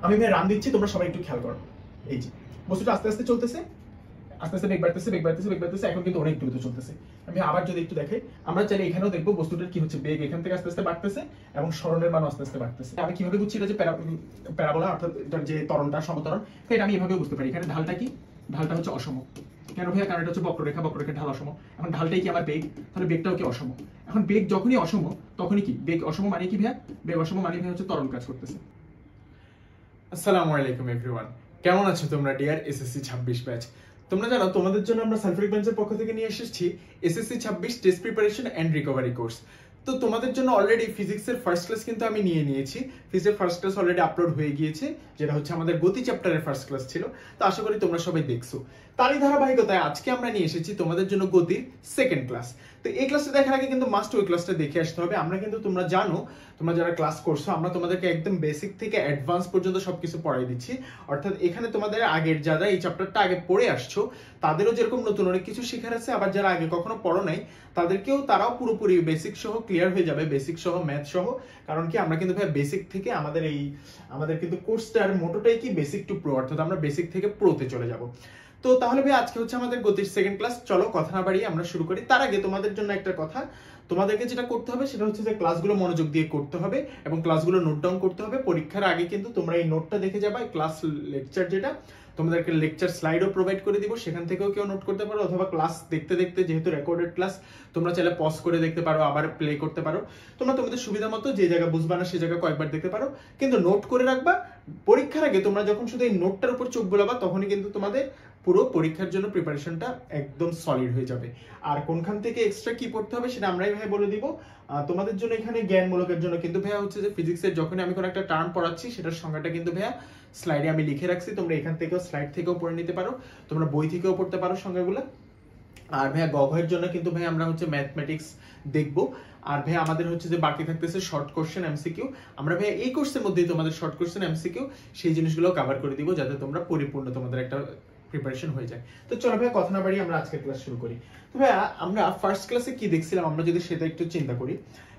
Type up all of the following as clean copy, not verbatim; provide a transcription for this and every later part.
আমি ভাই রান দিচ্ছি, তোমরা সবাই একটু খেয়াল করো। এই যে বস্তুটা আস্তে আস্তে চলতেছে, আস্তে আস্তে বেগ বাড়তেছে, বেগ বাড়তেছে, বেগ বাড়তেছে, এখন কিন্তু অনেক দ্রুত চলতেছে। আমি আবার যদি একটু দেখাই, আমরা চাইলে এখানেও দেখবো বস্তুটার কি হচ্ছে, বেগ এখান থেকে আস্তে আস্তে বাড়তেছে এবং সরণের মান আস্তে আস্তে বাড়তেছে। আমি কিভাবে বুঝছি এটা যে প্যারাবোলা, অর্থাৎ এটার যে ত্বরণটা সমত্বরণ, এটা আমি এভাবে বুঝতে পারি। এখানে ঢালটা কি, ঢালটা হচ্ছে অসম। কেন ভাইয়া? কারণ এটা হচ্ছে বক্ররেখা, বক্ররেখার ঢাল অসম। এখন ঢালটাই কি আমার বেগ, তাহলে বেগটাও কি অসম। এখন বেগ যখনই অসম, তখনই কি বেগ অসম মানে কি ভাইয়া? বেগ অসম মানে ভাইয়া হচ্ছে ত্বরণ কাজ করতেছে। আসসালামু আলাইকুম এভরিওয়ান, কেমন আছো তোমরা ডিয়ার এসএসসি 26 ব্যাচ? তোমরা জানো তোমাদের জন্য আমরা সালফারিক বেঞ্চের পক্ষ থেকে নিয়ে এসেছি SSC 26 test preparation and recovery course. তো তোমাদের জন্য অলরেডি ফিজিক্সের ফার্স্ট ক্লাস কিন্তু আমি নিয়ে নিয়েছি। ফিজিক্সের ফার্স্ট ক্লাস অলরেডি আপলোড হয়ে গিয়েছে, যেটা হচ্ছে আমাদের গতি চ্যাপ্টারের ফার্স্ট ক্লাস ছিল। তো আশা করি তোমরা সবাই দেখছো। তারই ধারাবাহিকতায় আজকে আমরা নিয়ে এসেছি তোমাদের জন্য গতির সেকেন্ড ক্লাস। তো এই ক্লাসটা দেখার আগে কিন্তু মাস্ট ওই ক্লাসটা দেখে আসতে হবে। আমরা কিন্তু তোমরা জানো, তোমরা যারা ক্লাস করছো, আমরা তোমাদেরকে একদম বেসিক থেকে অ্যাডভান্স পর্যন্ত সবকিছু পড়াই দিচ্ছি। অর্থাৎ এখানে তোমাদের আগের যারা এই চ্যাপ্টারটা আগে পড়ে আসছো, তাদেরও যেরকম নতুন অনেক কিছু শেখার আছে, আবার যারা আগে কখনো পড়ো নাই তাদেরকেও তারাও পুরোপুরি বেসিক সহ ক্লিয়ার হয়ে যাবে, বেসিক সহ ম্যাথ সহ। কারণ কি আমরা কিন্তু ভাই বেসিক থেকে আমাদের কিন্তু কোর্সটার মোটোটাই কি বেসিক টু প্রো, অর্থাৎ আমরা বেসিক থেকে প্রোতে চলে যাব। তো তাহলে ভাই আজকে হচ্ছে আমাদের গতির সেকেন্ড ক্লাস। চলো কথা না বাড়িয়ে আমরা শুরু করি। তার আগে তোমাদের জন্য একটা কথা, তোমাদেরকে যেটা করতে হবে সেটা হচ্ছে যে ক্লাসগুলো মনোযোগ দিয়ে করতে হবে এবং ক্লাসগুলো নোট ডাউন করতে হবে। পরীক্ষার আগে কিন্তু তোমরা এই নোটটা দেখে যাবে। ক্লাস লেকচার যেটা তোমাদেরকে লেকচার স্লাইডও প্রোভাইড করে দিব, সেখান থেকেও কেউ নোট করতে পারো, অথবা ক্লাস দেখতে দেখতে, যেহেতু রেকর্ডেড ক্লাস, তোমরা চাইলে পজ করে দেখতে পারো, আবার প্লে করতে পারো। তোমরা তোমাদের সুবিধা মতো যে জায়গা বুঝবা না সে জায়গা কয়েকবার দেখতে পারো, কিন্তু নোট করে রাখবা। পরীক্ষার আগে তোমরা যখন শুধু এই নোটটার উপর চোখ বোলাবা, তখনই কিন্তু তোমাদের পুরো পরীক্ষার জন্য প্রিপারেশনটা একদম সলিড হয়ে যাবে। আর কোনখান থেকে এক্সট্রা কি পড়তে হবে সেটা আমরাই ভাই বলে দিব। তোমাদের জন্য এখানে জ্ঞানমূলকের জন্য কিন্তু ভাইয়া হচ্ছে যে ফিজিক্সের যখনই আমি কোনো একটা টার্ম পড়াচ্ছি সেটার সংজ্ঞাটা কিন্তু ভাইয়া স্লাইডে আমি লিখে রাখছি। তোমরা এখান থেকেও স্লাইড থেকেও পড়ে নিতে পারো, তোমরা বই থেকেও পড়তে পারো সংজ্ঞাগুলো। আর ভাইয়া গঘের জন্য কিন্তু ভাই আমরা হচ্ছে ম্যাথমেটিক্স দেখবো। আর ভাই আমাদের হচ্ছে যে বাকি থাকতেছে শর্ট কোশ্চেন এমসিকিউ। আমরা ভাই এই কোর্সের মধ্যেই তোমাদের শর্ট কোশ্চেন এমসিকিউ সেই জিনিসগুলো কভার করে দিব, যাতে তোমরা পরিপূর্ণ তোমাদের একটা প্রিপারেশন হয়ে যায়। তো চলো ভাই কথা না বাড়িয়ে আমরা আজকের ক্লাস শুরু করি। তো ভাইয়া আমরা ফার্স্ট ক্লাসে কি দেখছিলাম, আমরা যদি সেটা একটু চিন্তা করি।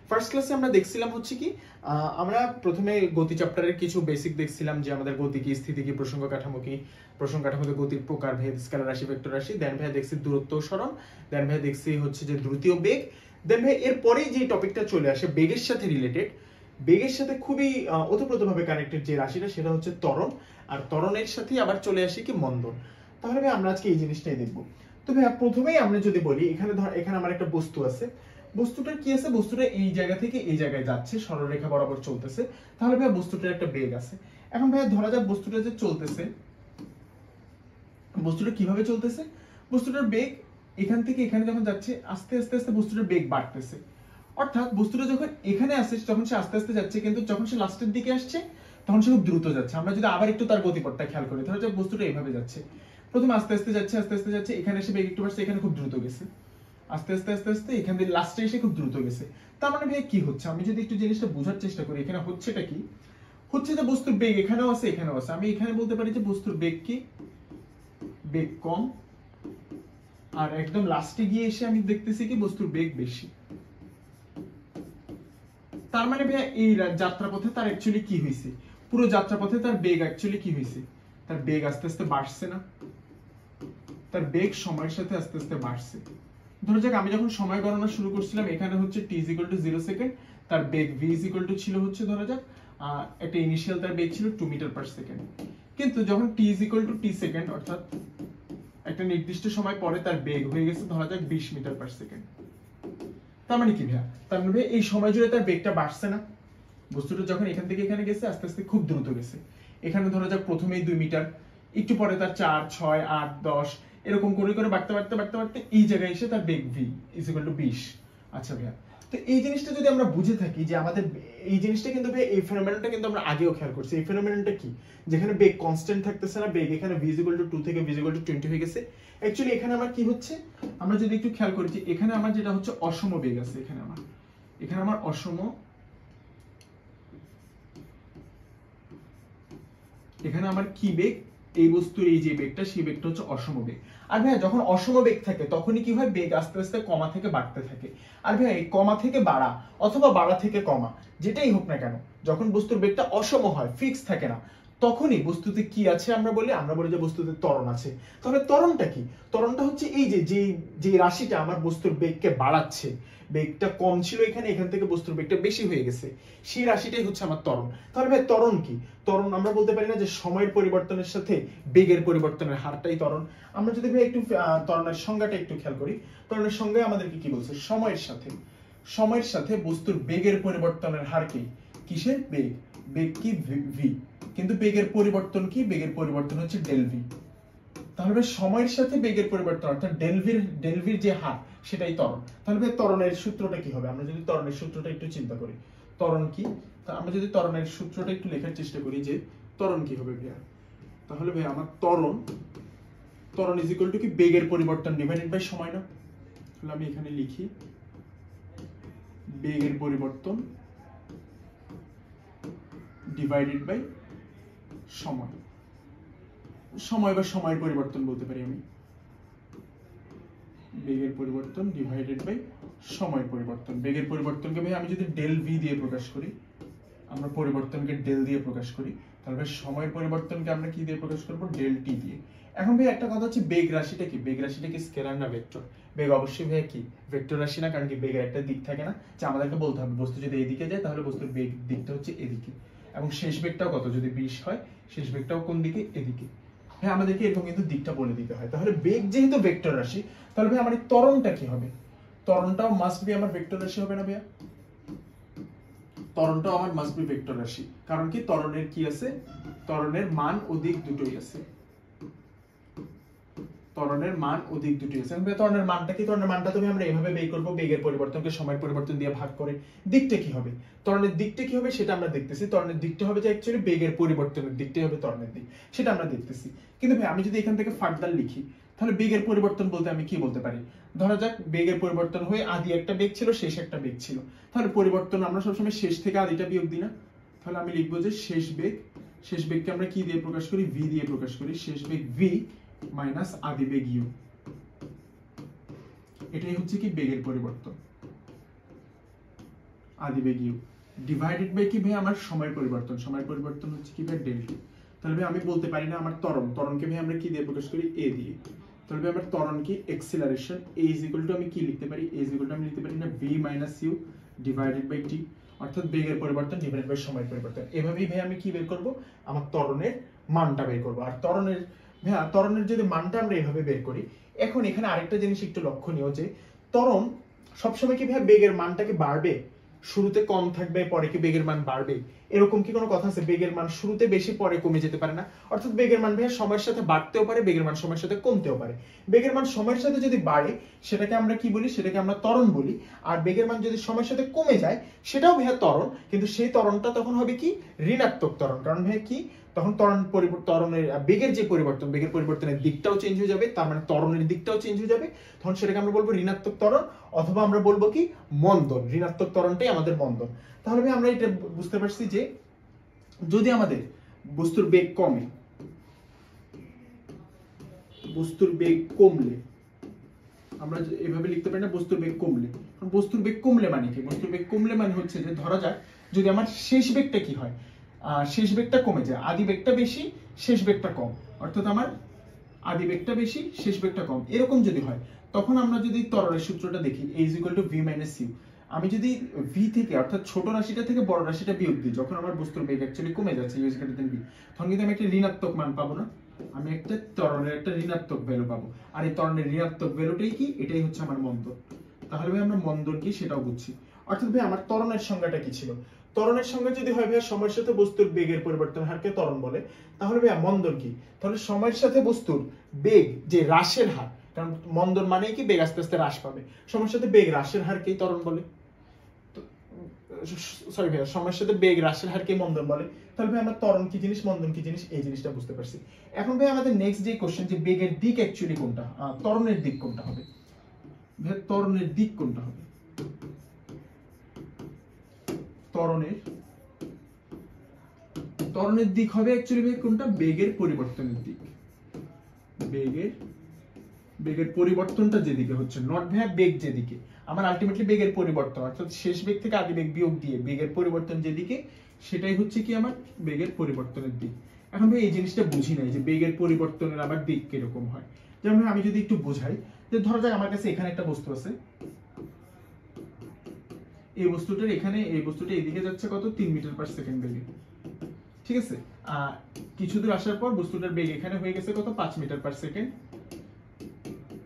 ফার্স্ট ক্লাসে আমরা দেখছিলাম হচ্ছে কি, আমরা প্রথমে গতি চ্যাপ্টারের কিছু বেসিক দেখছিলাম, যে আমাদের গতি কি, স্থিতি কি, প্রসঙ্গ কাঠামো কি, প্রসঙ্গ কাঠামোতে গতির প্রকার ভেদ, স্কেলার রাশি, ভেক্টর রাশি। দেন ভাই দেখছি দূরত্ব ও সরণ। দেন ভাই দেখছি হচ্ছে যে দ্রুতি ও বেগ। দেন ভাই এরপরেই যে টপিকটা চলে আসে বেগের সাথে রিলেটেড, বেগের সাথে খুবই ওতপ্রোতভাবে কানেক্টেড যে রাশিটা, সেটা হচ্ছে ত্বরণ। আর ত্বরণের সাথেই আবার চলে আসে কি মন্দন। তাহলে ভাই আমরা আজকে এই জিনিসটাই দেখবো। তো ভাই প্রথমেই আমরা যদি বলি, এখানে আমার একটা বস্তু আছে। বস্তুটার কি আছে, বস্তুটা এই জায়গা থেকে এই জায়গায় যাচ্ছে, সরলরেখা বরাবর চলতেছে। তাহলে ভাই বস্তুটার একটা বেগ আছে। এখন ভাই ধরা যাক বস্তুটা যে চলতেছে, বস্তুটা কিভাবে চলতেছে, বস্তুটার বেগ এখান থেকে এখানে যখন যাচ্ছে, আস্তে আস্তে আস্তে বস্তুটার বেগ বাড়তেছে। অর্থাৎ বস্তুটা যখন এখানে আসছে তখন সে আস্তে আস্তে যাচ্ছে, কিন্তু যখন সে লাস্টের দিকে আসছে তখন সে খুব দ্রুত যাচ্ছে। আমরা যদি আবার একটু তার গতিপথটা খেয়াল করি, ধরা যাক বস্তুটা এইভাবে যাচ্ছে, প্রথমে আস্তে আস্তে যাচ্ছে, আস্তে আস্তে যাচ্ছে, এখানে এসে বেগ একটু বাড়ছে, এখানে খুব দ্রুত গেছে, আস্তে আস্তে আস্তে আস্তে এখান থেকে লাস্টে এসে খুব দ্রুত গেছে। তার মানে ভাই কি হচ্ছে, আমি যদি একটু জিনিসটা বোঝার চেষ্টা করি, এখানে হচ্ছেটা কি, হচ্ছে যে বস্তুর বেগ এখানেও আছে এখানেও আছে। আমি এখানে বলতে পারি যে বস্তুর বেগ কি, বেগ কম, আর একদম লাস্টে গিয়ে এসে আমি দেখতেছি কি বস্তুর বেগ বেশি। তার মানে ভাই এই যাত্রাপথে তার অ্যাকচুয়ালি কি হয়েছে, পুরো যাত্রাপথে তার বেগ অ্যাকচুয়ালি কি হয়েছে, তার বেগ আস্তে আস্তে বাড়ছে না, তার বেগ সময়ের সাথে আস্তে আস্তে বাড়ছে। ধরো যাক আমি যখন সময় গণনা শুরু করছিলাম, এখানে হচ্ছে t = 0 সেকেন্ড, তার বেগ v = ছিল হচ্ছে ধরা যাক একটা ইনিশিয়াল তার বেগ ছিল 2 মিটার পার সেকেন্ড। কিন্তু যখন t = t সেকেন্ড, অর্থাৎ একটা নির্দিষ্ট সময় পরে তার বেগ হয়ে গেছে ধরা যাক 20 মিটার পার সেকেন্ড। তার মানে কি ভাইয়া, তার মানে এই সময় জুড়ে তার বেগটা বাড়ছে না। বস্তুটা যখন এখান থেকে এখানে গেছে আস্তে আস্তে খুব দ্রুত গেছে। এখানে ধরা যাক প্রথমেই 2 মিটার, একটু পরে তার 4, 6, 8, 10 এরকম করে করে বাড়তে বাড়তে বাড়তে বাড়তে এই জায়গায় এসে তার বেগ v = 20। আচ্ছা ভাইয়া, তো এই জিনিসটা যদি আমরা বুঝে থাকি যে আমাদের এই জিনিসটা কিন্তু ভাই, এই ফেনোমেননটা কিন্তু আমরা আগেও খেয়াল করছি। এই ফেনোমেননটা কি, যেখানে বেগ কনস্ট্যান্ট থাকতেছে না, বেগ এখানে v = 2 থেকে v = 20 হয়ে গেছে। অ্যাকচুয়ালি এখানে আমার কি হচ্ছে, আমরা যদি একটু খেয়াল করি যে এখানে আমার যেটা হচ্ছে অসম বেগ আছে, এখানে আমার অসম, এখানে আমার কি বেগ, এই বস্তুর এই যে বেগটা, সেই বেগটা হচ্ছে অসম বেগ। আর ভাইয়া যখন অসম বেগ থাকে তখনই কি হয়, বেগ আস্তে আস্তে কমা থেকে বাড়তে থাকে। আর ভাইয়া এই কমা থেকে বাড়া অথবা বাড়া থেকে কমা যেটাই হোক না কেন, যখন বস্তুর বেগটা অসম হয়, ফিক্স থাকে না, তখনই বস্তুতে কি আছে আমরা বলি যে বস্তুতে ত্বরণ আছে। তাহলে ত্বরণটা কি? ত্বরণটা হচ্ছে এই যে রাশিটা আমার বস্তুর বেগকে বাড়াচ্ছে, বেগটা কম ছিল এখান থেকে বস্তুর বেগটা বেশি হয়ে গেছে, সেই রাশিটাই হচ্ছে আমার ত্বরণ। তাহলে ভাই ত্বরণ কি? ত্বরণ আমরা বলতে পারি না যে সময়ের পরিবর্তনের সাথে বেগের পরিবর্তনের হারটাই ত্বরণ। আমরা যদি ভাই একটু ত্বরণের সংজ্ঞাটা একটু খেয়াল করি, ত্বরণের সংজ্ঞায় আমাদেরকে কি বলছে? সময়ের সাথে বস্তুর বেগের পরিবর্তনের হার কি? কিসের? বেগ কি? ভি। কিন্তু বেগের পরিবর্তন কি? বেগের পরিবর্তন হচ্ছে ডেল ভি। তাহলে সময়ের সাথে বেগের পরিবর্তন অর্থাৎ ডেল ভির যে হার সেটাই ত্বরণ। তাহলে ত্বরণের সূত্রটা কি হবে? আমরা যদি ত্বরণের সূত্রটা একটু চিন্তা করি, ত্বরণ কি? আমরা যদি ত্বরণের সূত্রটা একটু লেখার চেষ্টা করি যে ত্বরণ কি হবে ভাইয়া, তাহলে ভাই আমার ত্বরণ ইজ ইকুয়াল টু কি? বেগের পরিবর্তন ডিভাইডেড বাই সময় না? তাহলে আমি এখানে লিখি বেগের পরিবর্তন ডিভাইডেড বাই সময় বা সময়ের পরিবর্তন বলতে পারি আমি। বেগের পরিবর্তন ডিভাইডেড বাই সময়ের পরিবর্তন। বেগের পরিবর্তনকে ভাই আমি যদি ডেল ভি দিয়ে প্রকাশ করি, আমরা পরিবর্তনকে ডেল দিয়ে প্রকাশ করি, তাহলে সময়ের পরিবর্তনকে আমরা কি দিয়ে প্রকাশ করব? ডেল টি দিয়ে। এখন ভাই একটা কথা হচ্ছে বেগ রাশিটা কি? বেগ রাশিটা কি স্কেলার না ভেক্টর? বেগ অবশ্যই ভাই কি ভেক্টর রাশি না, কারণ কি বেগের একটা দিক থাকে না, যে আমাদেরকে বলতে হবে বস্তু যদি এদিকে যায় তাহলে বস্তুর বেগ দিকটা হচ্ছে এদিকে, এবং শেষ বেগটাও কত? যদি 20 হয় শেষ বেগটাও কোন দিকে? এদিকে। হ্যাঁ, আমাদেরকে এরকম কিন্তু দিকটা বলে দিতে হয়। তাহলে বেগ যেহেতু ভেক্টর রাশি, তাহলে ভাই আমার এই ত্বরণটা কি হবে? ত্বরণটাও মাস্ট বি আমার ভেক্টর রাশি হবে না ভাইয়া? ত্বরণটাও আমার মাস্ট বি ভেক্টর রাশি, কারণ কি ত্বরণের কি আছে? ত্বরণের মান ও দিক দুটোই আছে। ত্বরণের মান ও দিক দুটোই আছে। ত্বরণের মানটা কি? ত্বরণের মানটা তুমি আমরা এইভাবে বের করব, বেগের পরিবর্তনকে সময়ের পরিবর্তন দিয়ে ভাগ করে। দিকটা কি হবে? ত্বরণের দিকটা কি হবে সেটা আমরা দেখতেছি। ত্বরণের দিকটা হবে যে অ্যাকচুয়ালি বেগের পরিবর্তনের দিকটাই হবে ত্বরণের দিক, সেটা আমরা দেখতেছি। কিন্তু ভাই আমি যদি এখান থেকে ফার্দার লিখি, তাহলে বেগের পরিবর্তন বলতে আমি কি বলতে পারি? ধরা যাক বেগের পরিবর্তন হয়ে আদি একটা বেগ ছিল, শেষ একটা বেগ ছিল। তাহলে পরিবর্তন আমরা সবসময় শেষ থেকে আদিটা বিয়োগ দিই না? তাহলে আমি লিখবো যে শেষ বেগকে আমরা কি দিয়ে প্রকাশ করি? ভি দিয়ে প্রকাশ করি। শেষ বেগ ভি মাইনাস আদি বেগ ইউ, এটাই হচ্ছে কি বেগের পরিবর্তন, আদি বেগ ইউ ডিভাইডেড বাই কি ভাই? আমার সময়ের পরিবর্তন হচ্ছে কি ভাই? Del T. তাহলে ভাই আমি বলতে পারি না আমার ত্বরণকে ভাই আমরা কি দিয়ে প্রকাশ করি? এ দিয়ে। তাহলে ভাই আমার ত্বরণ কি? Acceleration. A is equal two আমি কি লিখতে পারি? এ ইজ ইকুয়াল টু আমি লিখতে পারি না V minus U divided by T, অর্থাৎ বেগের পরিবর্তন ডিভাইডেড বাই সময়ের পরিবর্তন। এভাবেই ভাই আমি কি বের করব? আমার ত্বরণের মানটা বের করব। আর ত্বরণের যদি মানটা আমরা এভাবে বের করি, এখন এখানে আরেকটা জিনিস একটু লক্ষণীয় যে ত্বরণ সবসময় কি ভাই বেগের মানটাকে বাড়বে? শুরুতে কম থাকবে, পরে কি বেগের মান বাড়বে? এরকম কি কোনো কথা আছে? বেগের মান শুরুতে বেশি পরে কমে যেতে পারে না? অর্থাৎ বেগের মান ভাই সময়ের সাথে বাড়তেও পারে, বেগের মান সময়ের সাথে কমতেও পারে। বেগের মান সময়ের সাথে যদি বাড়ে সেটাকে আমরা কি বলি? সেটাকে আমরা ত্বরণ বলি। আর বেগের মান যদি সময়ের সাথে কমে যায় সেটাও ভাই ত্বরণ, কিন্তু সেই ত্বরণটা তখন হবে কি? ঋণাত্মক ত্বরণ। কারণ ভাই কি তখন ত্বরণের বেগের যে পরিবর্তন, বেগের পরিবর্তনের দিকটাও চেঞ্জ হয়ে যাবে, তার মানে ত্বরণের দিকটাও চেঞ্জ হয়ে যাবে। তখন সেটাকে আমরা বলবো ঋণাত্মক ত্বরণ, অথবা আমরা বলবো কি? মন্দন। ঋণাত্মক ত্বরণটাই আমাদের মন্দন। তাহলে ভাই আমরা এটা বুঝতে পারছি যে যদি আমাদের বস্তুর বেগ কমে, বস্তুর বেগ কমলে আমরা এভাবে লিখতে পারি না? বস্তুর বেগ কমলে। কারণ বস্তুর বেগ কমলে মানে কি? বস্তুর বেগ কমলে মানে হচ্ছে যে ধরা যাক যদি আমার শেষ বেগটা কি হয়? শেষ বেগটা কমে যায়, আদি বেগটা বেশি, শেষ বেগটা কম, অর্থাৎ আমার আদি বেগটা বেশি, শেষ বেগটা কম, এরকম যদি হয়, তখন আমরা যদি ত্বরণের সূত্রটা দেখি a = v - u, আমি যদি v থেকে অর্থাৎ ছোট রাশিটা থেকে বড় রাশিটা বিয়োগ দিই, যখন আমার বস্তুর বেগ অ্যাকচুয়ালি কমে যাচ্ছে u > v, তখন কিন্তু আমি একটা ঋণাত্মক মান পাবো না? আমি একটা ত্বরণের একটা ঋণাত্মক ভ্যালু পাবো। আর এই ত্বরণের ঋণাত্মক ভ্যালুটাই কি? এটাই হচ্ছে আমার মন্দন। তাহলে ভাই আমরা মন্দন কি সেটাও বুঝছি। অর্থাৎ ভাই আমার ত্বরণের সংজ্ঞাটা কি ছিল? ত্বরণের সংজ্ঞা যদি হয় ভাই সময়ের সাথে বস্তুর বেগের পরিবর্তন হারকে ত্বরণ বলে, তাহলে ভাই মন্দন কি? তাহলে সময়ের সাথে বস্তুর বেগ যে হ্রাসের হার, কারণ মন্দন মানেই কি? বেগ আস্তে আস্তে হ্রাস পাবে। সময়ের সাথে বেগ হ্রাসের হারকেই ত্বরণ বলে। সরি ভাই, সময়ের সাথে বেগ হ্রাসের হারকে মন্দন বলে। তাহলে ভাই আমরা ত্বরণ কি জিনিস, মন্দন কি জিনিস, এই জিনিসটা বুঝতে পারছি। এখন ভাই আমাদের নেক্সট যে কোশ্চেন, যে বেগের দিক অ্যাকচুয়ালি কোনটা, ত্বরণের দিক কোনটা হবে? ভাই ত্বরণের দিক কোনটা হবে? ত্বরণের দিক হবে অ্যাকচুয়ালি ভাই কোনটা? বেগের পরিবর্তনের দিক। বেগের পরিবর্তনটা যেদিকে হচ্ছে, নট ভাই বেগ যেদিকে, আমার আলটিমেটলি বেগের পরিবর্তন, অর্থাৎ শেষ বেগ থেকে আদি বেগ বিয়োগ দিয়ে বেগের পরিবর্তন যেদিকে, সেটাই হচ্ছে কি আমার বেগের পরিবর্তনের দিক। এখন ভাই এই জিনিসটা বুঝি নাই যে বেগের পরিবর্তনের আবার দিক কিরকম হয়। যেমন আমি যদি একটু বোঝাই, যে ধরা যাক আমার কাছে এখানে একটা বস্তু আছে, এই বস্তুটার এখানে এই বস্তুটা এদিকে যাচ্ছে কত 3 মিটার পার সেকেন্ড বেগে, ঠিক আছে। কিছু দূর আসার পর বস্তুটার বেগ এখানে হয়ে গেছে কত 5 মিটার পার সেকেন্ড।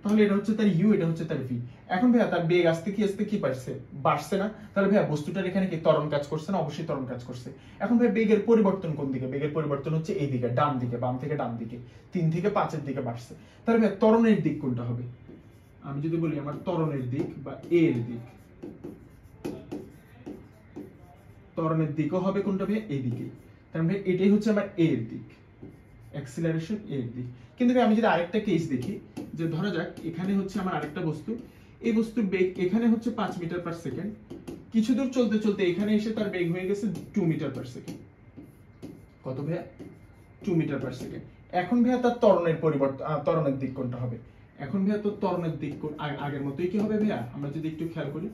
তাহলে এটা হচ্ছে তার ইউ, এটা হচ্ছে তার ভি। এখন ভাইয়া তার বেগ আস্তে কি বাড়ছে, বাড়ছে না? তাহলে ভাইয়া বস্তুটার এখানে কি ত্বরণ কাজ করছে না? অবশ্যই ত্বরণ কাজ করছে। এখন ভাই বেগের পরিবর্তন কোন দিকে? বেগের পরিবর্তন হচ্ছে এই দিকে, ডান দিকে, বাম থেকে ডান দিকে, 3 থেকে 5 এর দিকে বাড়ছে। তাহলে ভাইয়া ত্বরণের দিক কোনটা হবে? আমি যদি বলি আমার ত্বরণের দিক বা এ এর দিক, ত্বরণের দিকও হবে কোনটা ভাইয়া? এইদিকে। তার মানে এটাই হচ্ছে আমার এ এর দিক, অ্যাক্সিলারেশন এ এর দিক। কিন্তু আমি যদি আরেকটা কেস দেখি, যে ধরা যাক এখানে হচ্ছে আমার আরেকটা বস্তু, এই বস্তুর বেগ এখানে হচ্ছে 5 মিটার পার সেকেন্ড, কিছু দূর চলতে চলতে এখানে এসে তার বেগ হয়ে গেছে 2 মিটার পার সেকেন্ড। কত ভাইয়া? 2 মিটার পার সেকেন্ড। এখন ভাইয়া তার ত্বরণের পরিবর্তন, ত্বরণের দিক কোনটা হবে? এখন ভাইয়া তো ত্বরণের দিক আগের মতোই কি হবে ভাইয়া? আমরা যদি একটু খেয়াল করি,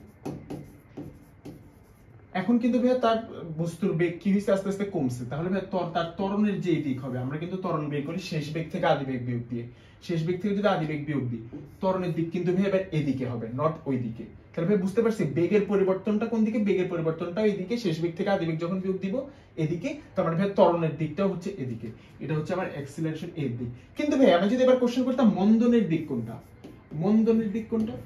এখন কিন্তু ভাইয়া তার বস্তুর বেগ কি হয়েছে? আস্তে আস্তে কমছে। তাহলে ভাইয়া তার ত্বরণের যে দিক হবে, আমরা কিন্তু ত্বরণ বের করি শেষ বেগ থেকে আদি বেগ বিয়োগ দিয়ে। শেষ বেগ থেকে যদি আদি বেগ বিয়োগ দিই, ত্বরণের দিক কিন্তু ভাইয়া এবার এদিকে হবে, নট ওই দিকে। তাহলে ভাই বুঝতে পারছি বেগের পরিবর্তনটা কোন দিকে? বেগের পরিবর্তনটা এইদিকে, শেষ বেগ থেকে আদি বেগ যখন বিয়োগ দিব এদিকে, তার মানে ভাই ত্বরণের দিকটাও হচ্ছে এদিকে। এটা হচ্ছে আমার অ্যাক্সিলারেশন এর দিক। কিন্তু ভাই আমি যদি এবার কোশ্চেন করতাম মন্দনের দিক কোনটা? মন্দনের দিক কোনটা?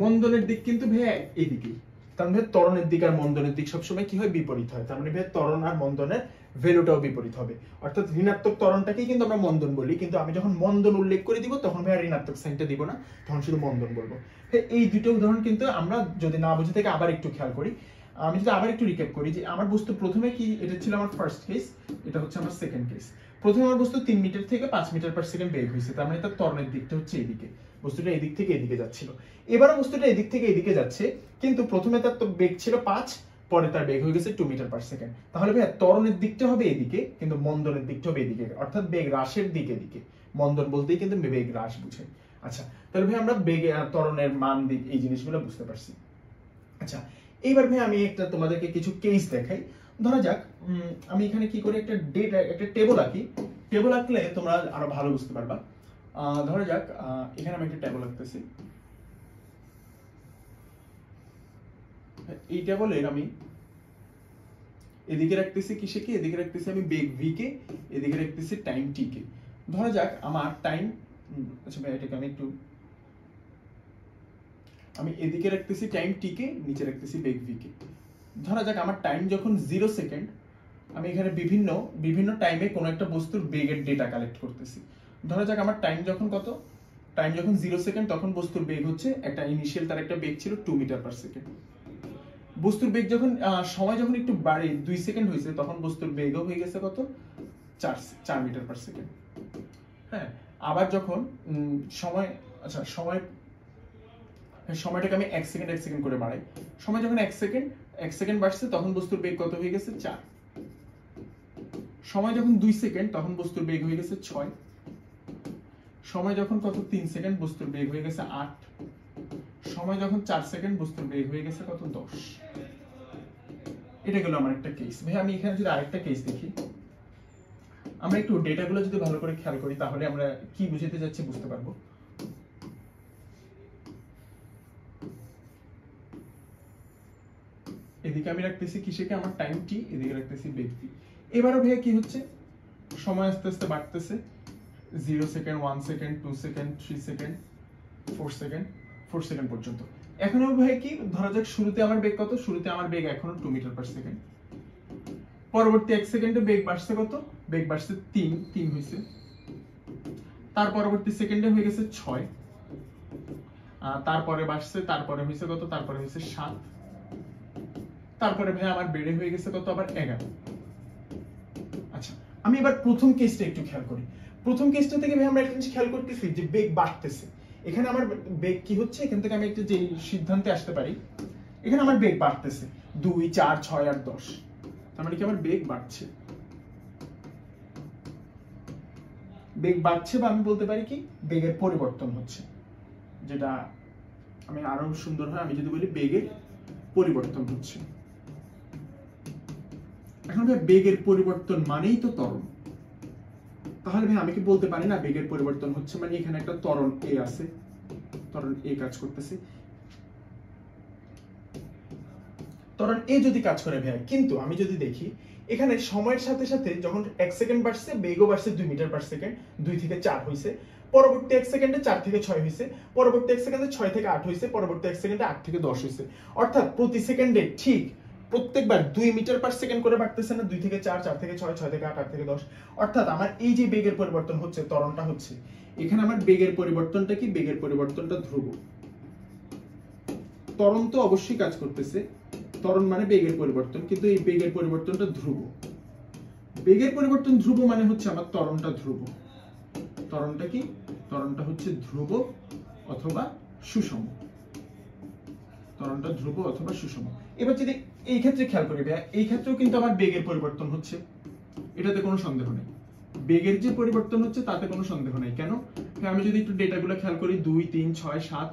মন্দনের দিক কিন্তু ভাইয়া এদিকেই। তার মানে ত্বরণের দিক আর মন্দনের দিক সবসময় কি হয়? বিপরীত হয়। তার মানে ভাইয়া ত্বরণ আর মন্দনের ভ্যালুটাও বিপরীত হবে। অর্থাৎ ঋণাত্মক ত্বরণটাকেই কিন্তু আমরা মন্দন বলি, কিন্তু আমি যখন মন্দন উল্লেখ করে দিব তখন ভাইয়া ঋণাত্মক সাইনটা দিব না, তখন শুধু মন্দন বলবো। এই দুটো উদাহরণ কিন্তু আমরা যদি না বুঝে থেকে আবার একটু খেয়াল করি, আমি যদি আবার একটু রিক্যাপ করি, যে আমার বস্তু প্রথমে কি, এটা ছিল আমার ফার্স্ট কেস, এটা হচ্ছে আমার সেকেন্ড কেস। প্রথমে আমার বস্তু 3 মিটার থেকে 5 মিটার পার সেকেন্ড বেগ হয়েছে, তার মানে তার ত্বরণের দিকটা হচ্ছে এদিকে, বস্তুটা এদিক থেকে এদিকে যাচ্ছিল। এবারে বস্তুটা এদিক থেকে এদিকে যাচ্ছে, কিন্তু প্রথমে তার তো বেগ ছিল 5, পরে তার বেগ হয়ে গেছে 2 মিটার পার সেকেন্ড। তাহলে ভাইয়া ত্বরণের দিকটা হবে এদিকে, কিন্তু মন্দনের দিকটা হবে এদিকে, অর্থাৎ বেগ হ্রাসের দিকে দিকে। মন্দন বলতেই কিন্তু বেগ হ্রাস বুঝে। আচ্ছা, তাহলে ভাই আমরা বেগে ত্বরণের মান দিক এই জিনিসগুলো বুঝতে পারছি। আচ্ছা, এইবার ভাই আমি একটা তোমাদেরকে কিছু কেস দেখাই। ধরা যাক আমি এখানে কি করে একটা একটা টেবল আঁকি। টেবল আঁকলে তোমরা আরো ভালো বুঝতে পারবা। ধরা যাক এখানে আমি একটা টেবল আঁকতেছি। এই টেবলের আমি এদিকে রাখতেছি কিসে কি? এদিকে রাখতেছি আমি বেগ ভি কে, এদিকে রাখতেছি টাইম টি কে। ধরা যাক আমার টাইম, আচ্ছা ভাই এটাকে আমি এদিকে রাখতেছি টাইম টি কে, নিচে রাখতেছি বেগ ভি কে। ধরা যাক আমার টাইম যখন 0 সেকেন্ড, আমি এখানে বিভিন্ন বিভিন্ন টাইমে কোনো একটা বস্তুর বেগের ডেটা কালেক্ট করতেছি। ধরা যাক আমার টাইম যখন কত? টাইম যখন 0 সেকেন্ড, তখন বস্তুর বেগ হচ্ছে একটা ইনিশিয়াল, তার একটা বেগ ছিল 2 মিটার পার সেকেন্ড। বস্তুর বেগ যখন সময় যখন একটু বাড়ে 2 সেকেন্ড হয়েছে, তখন বস্তুর বেগও হয়ে গেছে কত? 4 মিটার পার সেকেন্ড। হ্যাঁ, আবার যখন সময়, আচ্ছা সময়টাকে আমি 1 সেকেন্ড করে বাড়াই। সময় যখন 1 সেকেন্ড বাড়ছে, তখন বস্তুর বেগ কত হয়ে গেছে? 4। সময় যখন 2 সেকেন্ড, তখন বস্তুর বেগ হয়ে গেছে 6। সময় যখন কত? 3 সেকেন্ড, বস্তুর বেগ হয়ে গেছে 8। সময় যখন 4 সেকেন্ড, বস্তুর বেগ হয়ে গেছে কত? 10। এটা গেল আমার একটা কেস। ভাই আমি এখানে যদি আরেকটা কেস দেখি, আমরা একটু ডেটাগুলো যদি ভালো করে খেয়াল করি, তাহলে আমরা কি বুঝাতে যাচ্ছি বুঝতে পারবো। এদিকে আমি রাখতেছি কিসেকে? আমার টাইম টি, এদিকে রাখতেছি বেগ টি। এবারও ভাইয়া কি হচ্ছে? সময় আস্তে আস্তে বাড়তেছে, 0 second, 1 second, 2 second, 3 second, 4 second পর্যন্ত। এখনো ভাই কি, ধরা যাক শুরুতে আমার বেগ কত? শুরুতে আমার বেগ এখনো 2 মিটার পার সেকেন্ড। পরবর্তী 1 সেকেন্ডে বেগ বাড়ছে কত? বেগ বাড়ছে 3 হয়েছে। তার পরবর্তী সেকেন্ডে হয়ে গেছে 6। তারপরে বাড়ছে, তারপরে হয়েছে কত? তারপরে হয়েছে 7। তারপরে ভাই আমার বেড়ে হয়ে গেছে কত? আবার 11। আচ্ছা, আমি এবার প্রথম কেসটা একটু খেয়াল করি। প্রথম কেসটা থেকে ভাই আমরা একটা জিনিস খেয়াল করতেছি যে বেগ বাড়তেছে। এখানে আমার বেগ কি হচ্ছে? এখান থেকে আমি একটা যে সিদ্ধান্তে আসতে পারি, এখানে আমার বেগ বাড়তেছে 2, 4, 6 আর 10। তার মানে কি আমার বেগ বাড়ছে। বেগ বাড়ছে, বা আমি বলতে পারি কি বেগের পরিবর্তন হচ্ছে, যেটা আমি আরো সুন্দর হয় আমি যদি বলি বেগের পরিবর্তন হচ্ছে। এখন ভাই বেগের পরিবর্তন মানেই তো ত্বরণ, তাহলে ভাই আমি কি বলতে পারি না বেগের পরিবর্তন হচ্ছে মানে এখানে একটা ত্বরণ এ আছে, ত্বরণ এ কাজ করতেছে, ত্বরণ এ যদি কাজ করে ভাই, কিন্তু আমি যদি দেখি এখানে সময়ের সাথে সাথে যখন 1 সেকেন্ড বাড়ছে বেগও বাড়ছে 2 মিটার পার সেকেন্ড, 2 থেকে 4 হইছে, পরবর্তী 1 সেকেন্ডে 4 থেকে 6 হইছে, পরবর্তী 1 সেকেন্ডে 6 থেকে 8 হইছে, পরবর্তী 1 সেকেন্ডে 8 থেকে 10 হইছে। অর্থাৎ প্রতি সেকেন্ডে ঠিক প্রত্যেকবার 2 মিটার পার সেকেন্ড করে বাড়তেছে না, 2 থেকে 4, 4 থেকে 6, 6 থেকে 8, 8 থেকে 10। অর্থাৎ আমার এই যে বেগের পরিবর্তন হচ্ছে, ত্বরণটা হচ্ছে, এখানে আমার বেগের পরিবর্তনটা কি, বেগের পরিবর্তনটা ধ্রুব। ত্বরণ তো অবশ্যই কাজ করতেছে, ত্বরণ মানে বেগের পরিবর্তন, কিন্তু এই বেগের পরিবর্তনটা ধ্রুব। বেগের পরিবর্তন ধ্রুব মানে হচ্ছে আমার ত্বরণটা ধ্রুব। ত্বরণটা কি, ত্বরণটা হচ্ছে ধ্রুব অথবা সুষম, ত্বরণটা ধ্রুব অথবা সুষম। এবার যদি এই ক্ষেত্রে খেয়াল করি ভাই, এই ক্ষেত্রেও কিন্তু আমার বেগের পরিবর্তন হচ্ছে, এটাতে কোনো সন্দেহ নেই, বেগের যে পরিবর্তন হচ্ছে তাতে কোনো সন্দেহ নেই। কেন, আমি যদি একটু ডেটাগুলো খেয়াল করি 2, 3, 6, 7,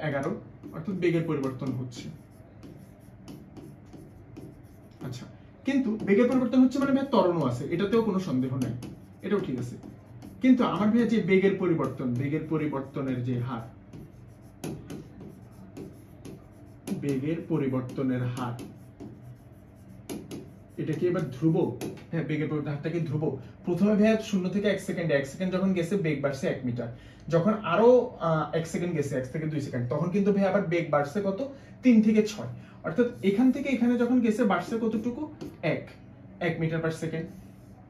11, অর্থাৎ বেগের পরিবর্তন হচ্ছে। আচ্ছা, কিন্তু বেগের পরিবর্তন হচ্ছে মানে ভাই ত্বরণও আছে, এটাতেও কোনো সন্দেহ নাই, এটাও ঠিক আছে। কিন্তু আমার ভাই যে বেগের পরিবর্তন, বেগের পরিবর্তনের যে হার, বেগের পরিবর্তনের হার, এটা কি এবার ধ্রুব? হ্যাঁ, বেগের পরিবর্তনের হারটা কি ধ্রুব? প্রথমে ভাই 0 থেকে 1 সেকেন্ডে, 1 সেকেন্ড যখন গেছে বেগ বাড়ছে 1 মিটার, যখন আরো 1 সেকেন্ড গেছে, 1 থেকে 2 সেকেন্ড, তখন কিন্তু ভাই আবার বেগ বাড়ছে কত, 3 থেকে 6। অর্থাৎ এখান থেকে এখানে যখন গেছে বাড়ছে কতটুকু, 1 মিটার পার সেকেন্ড।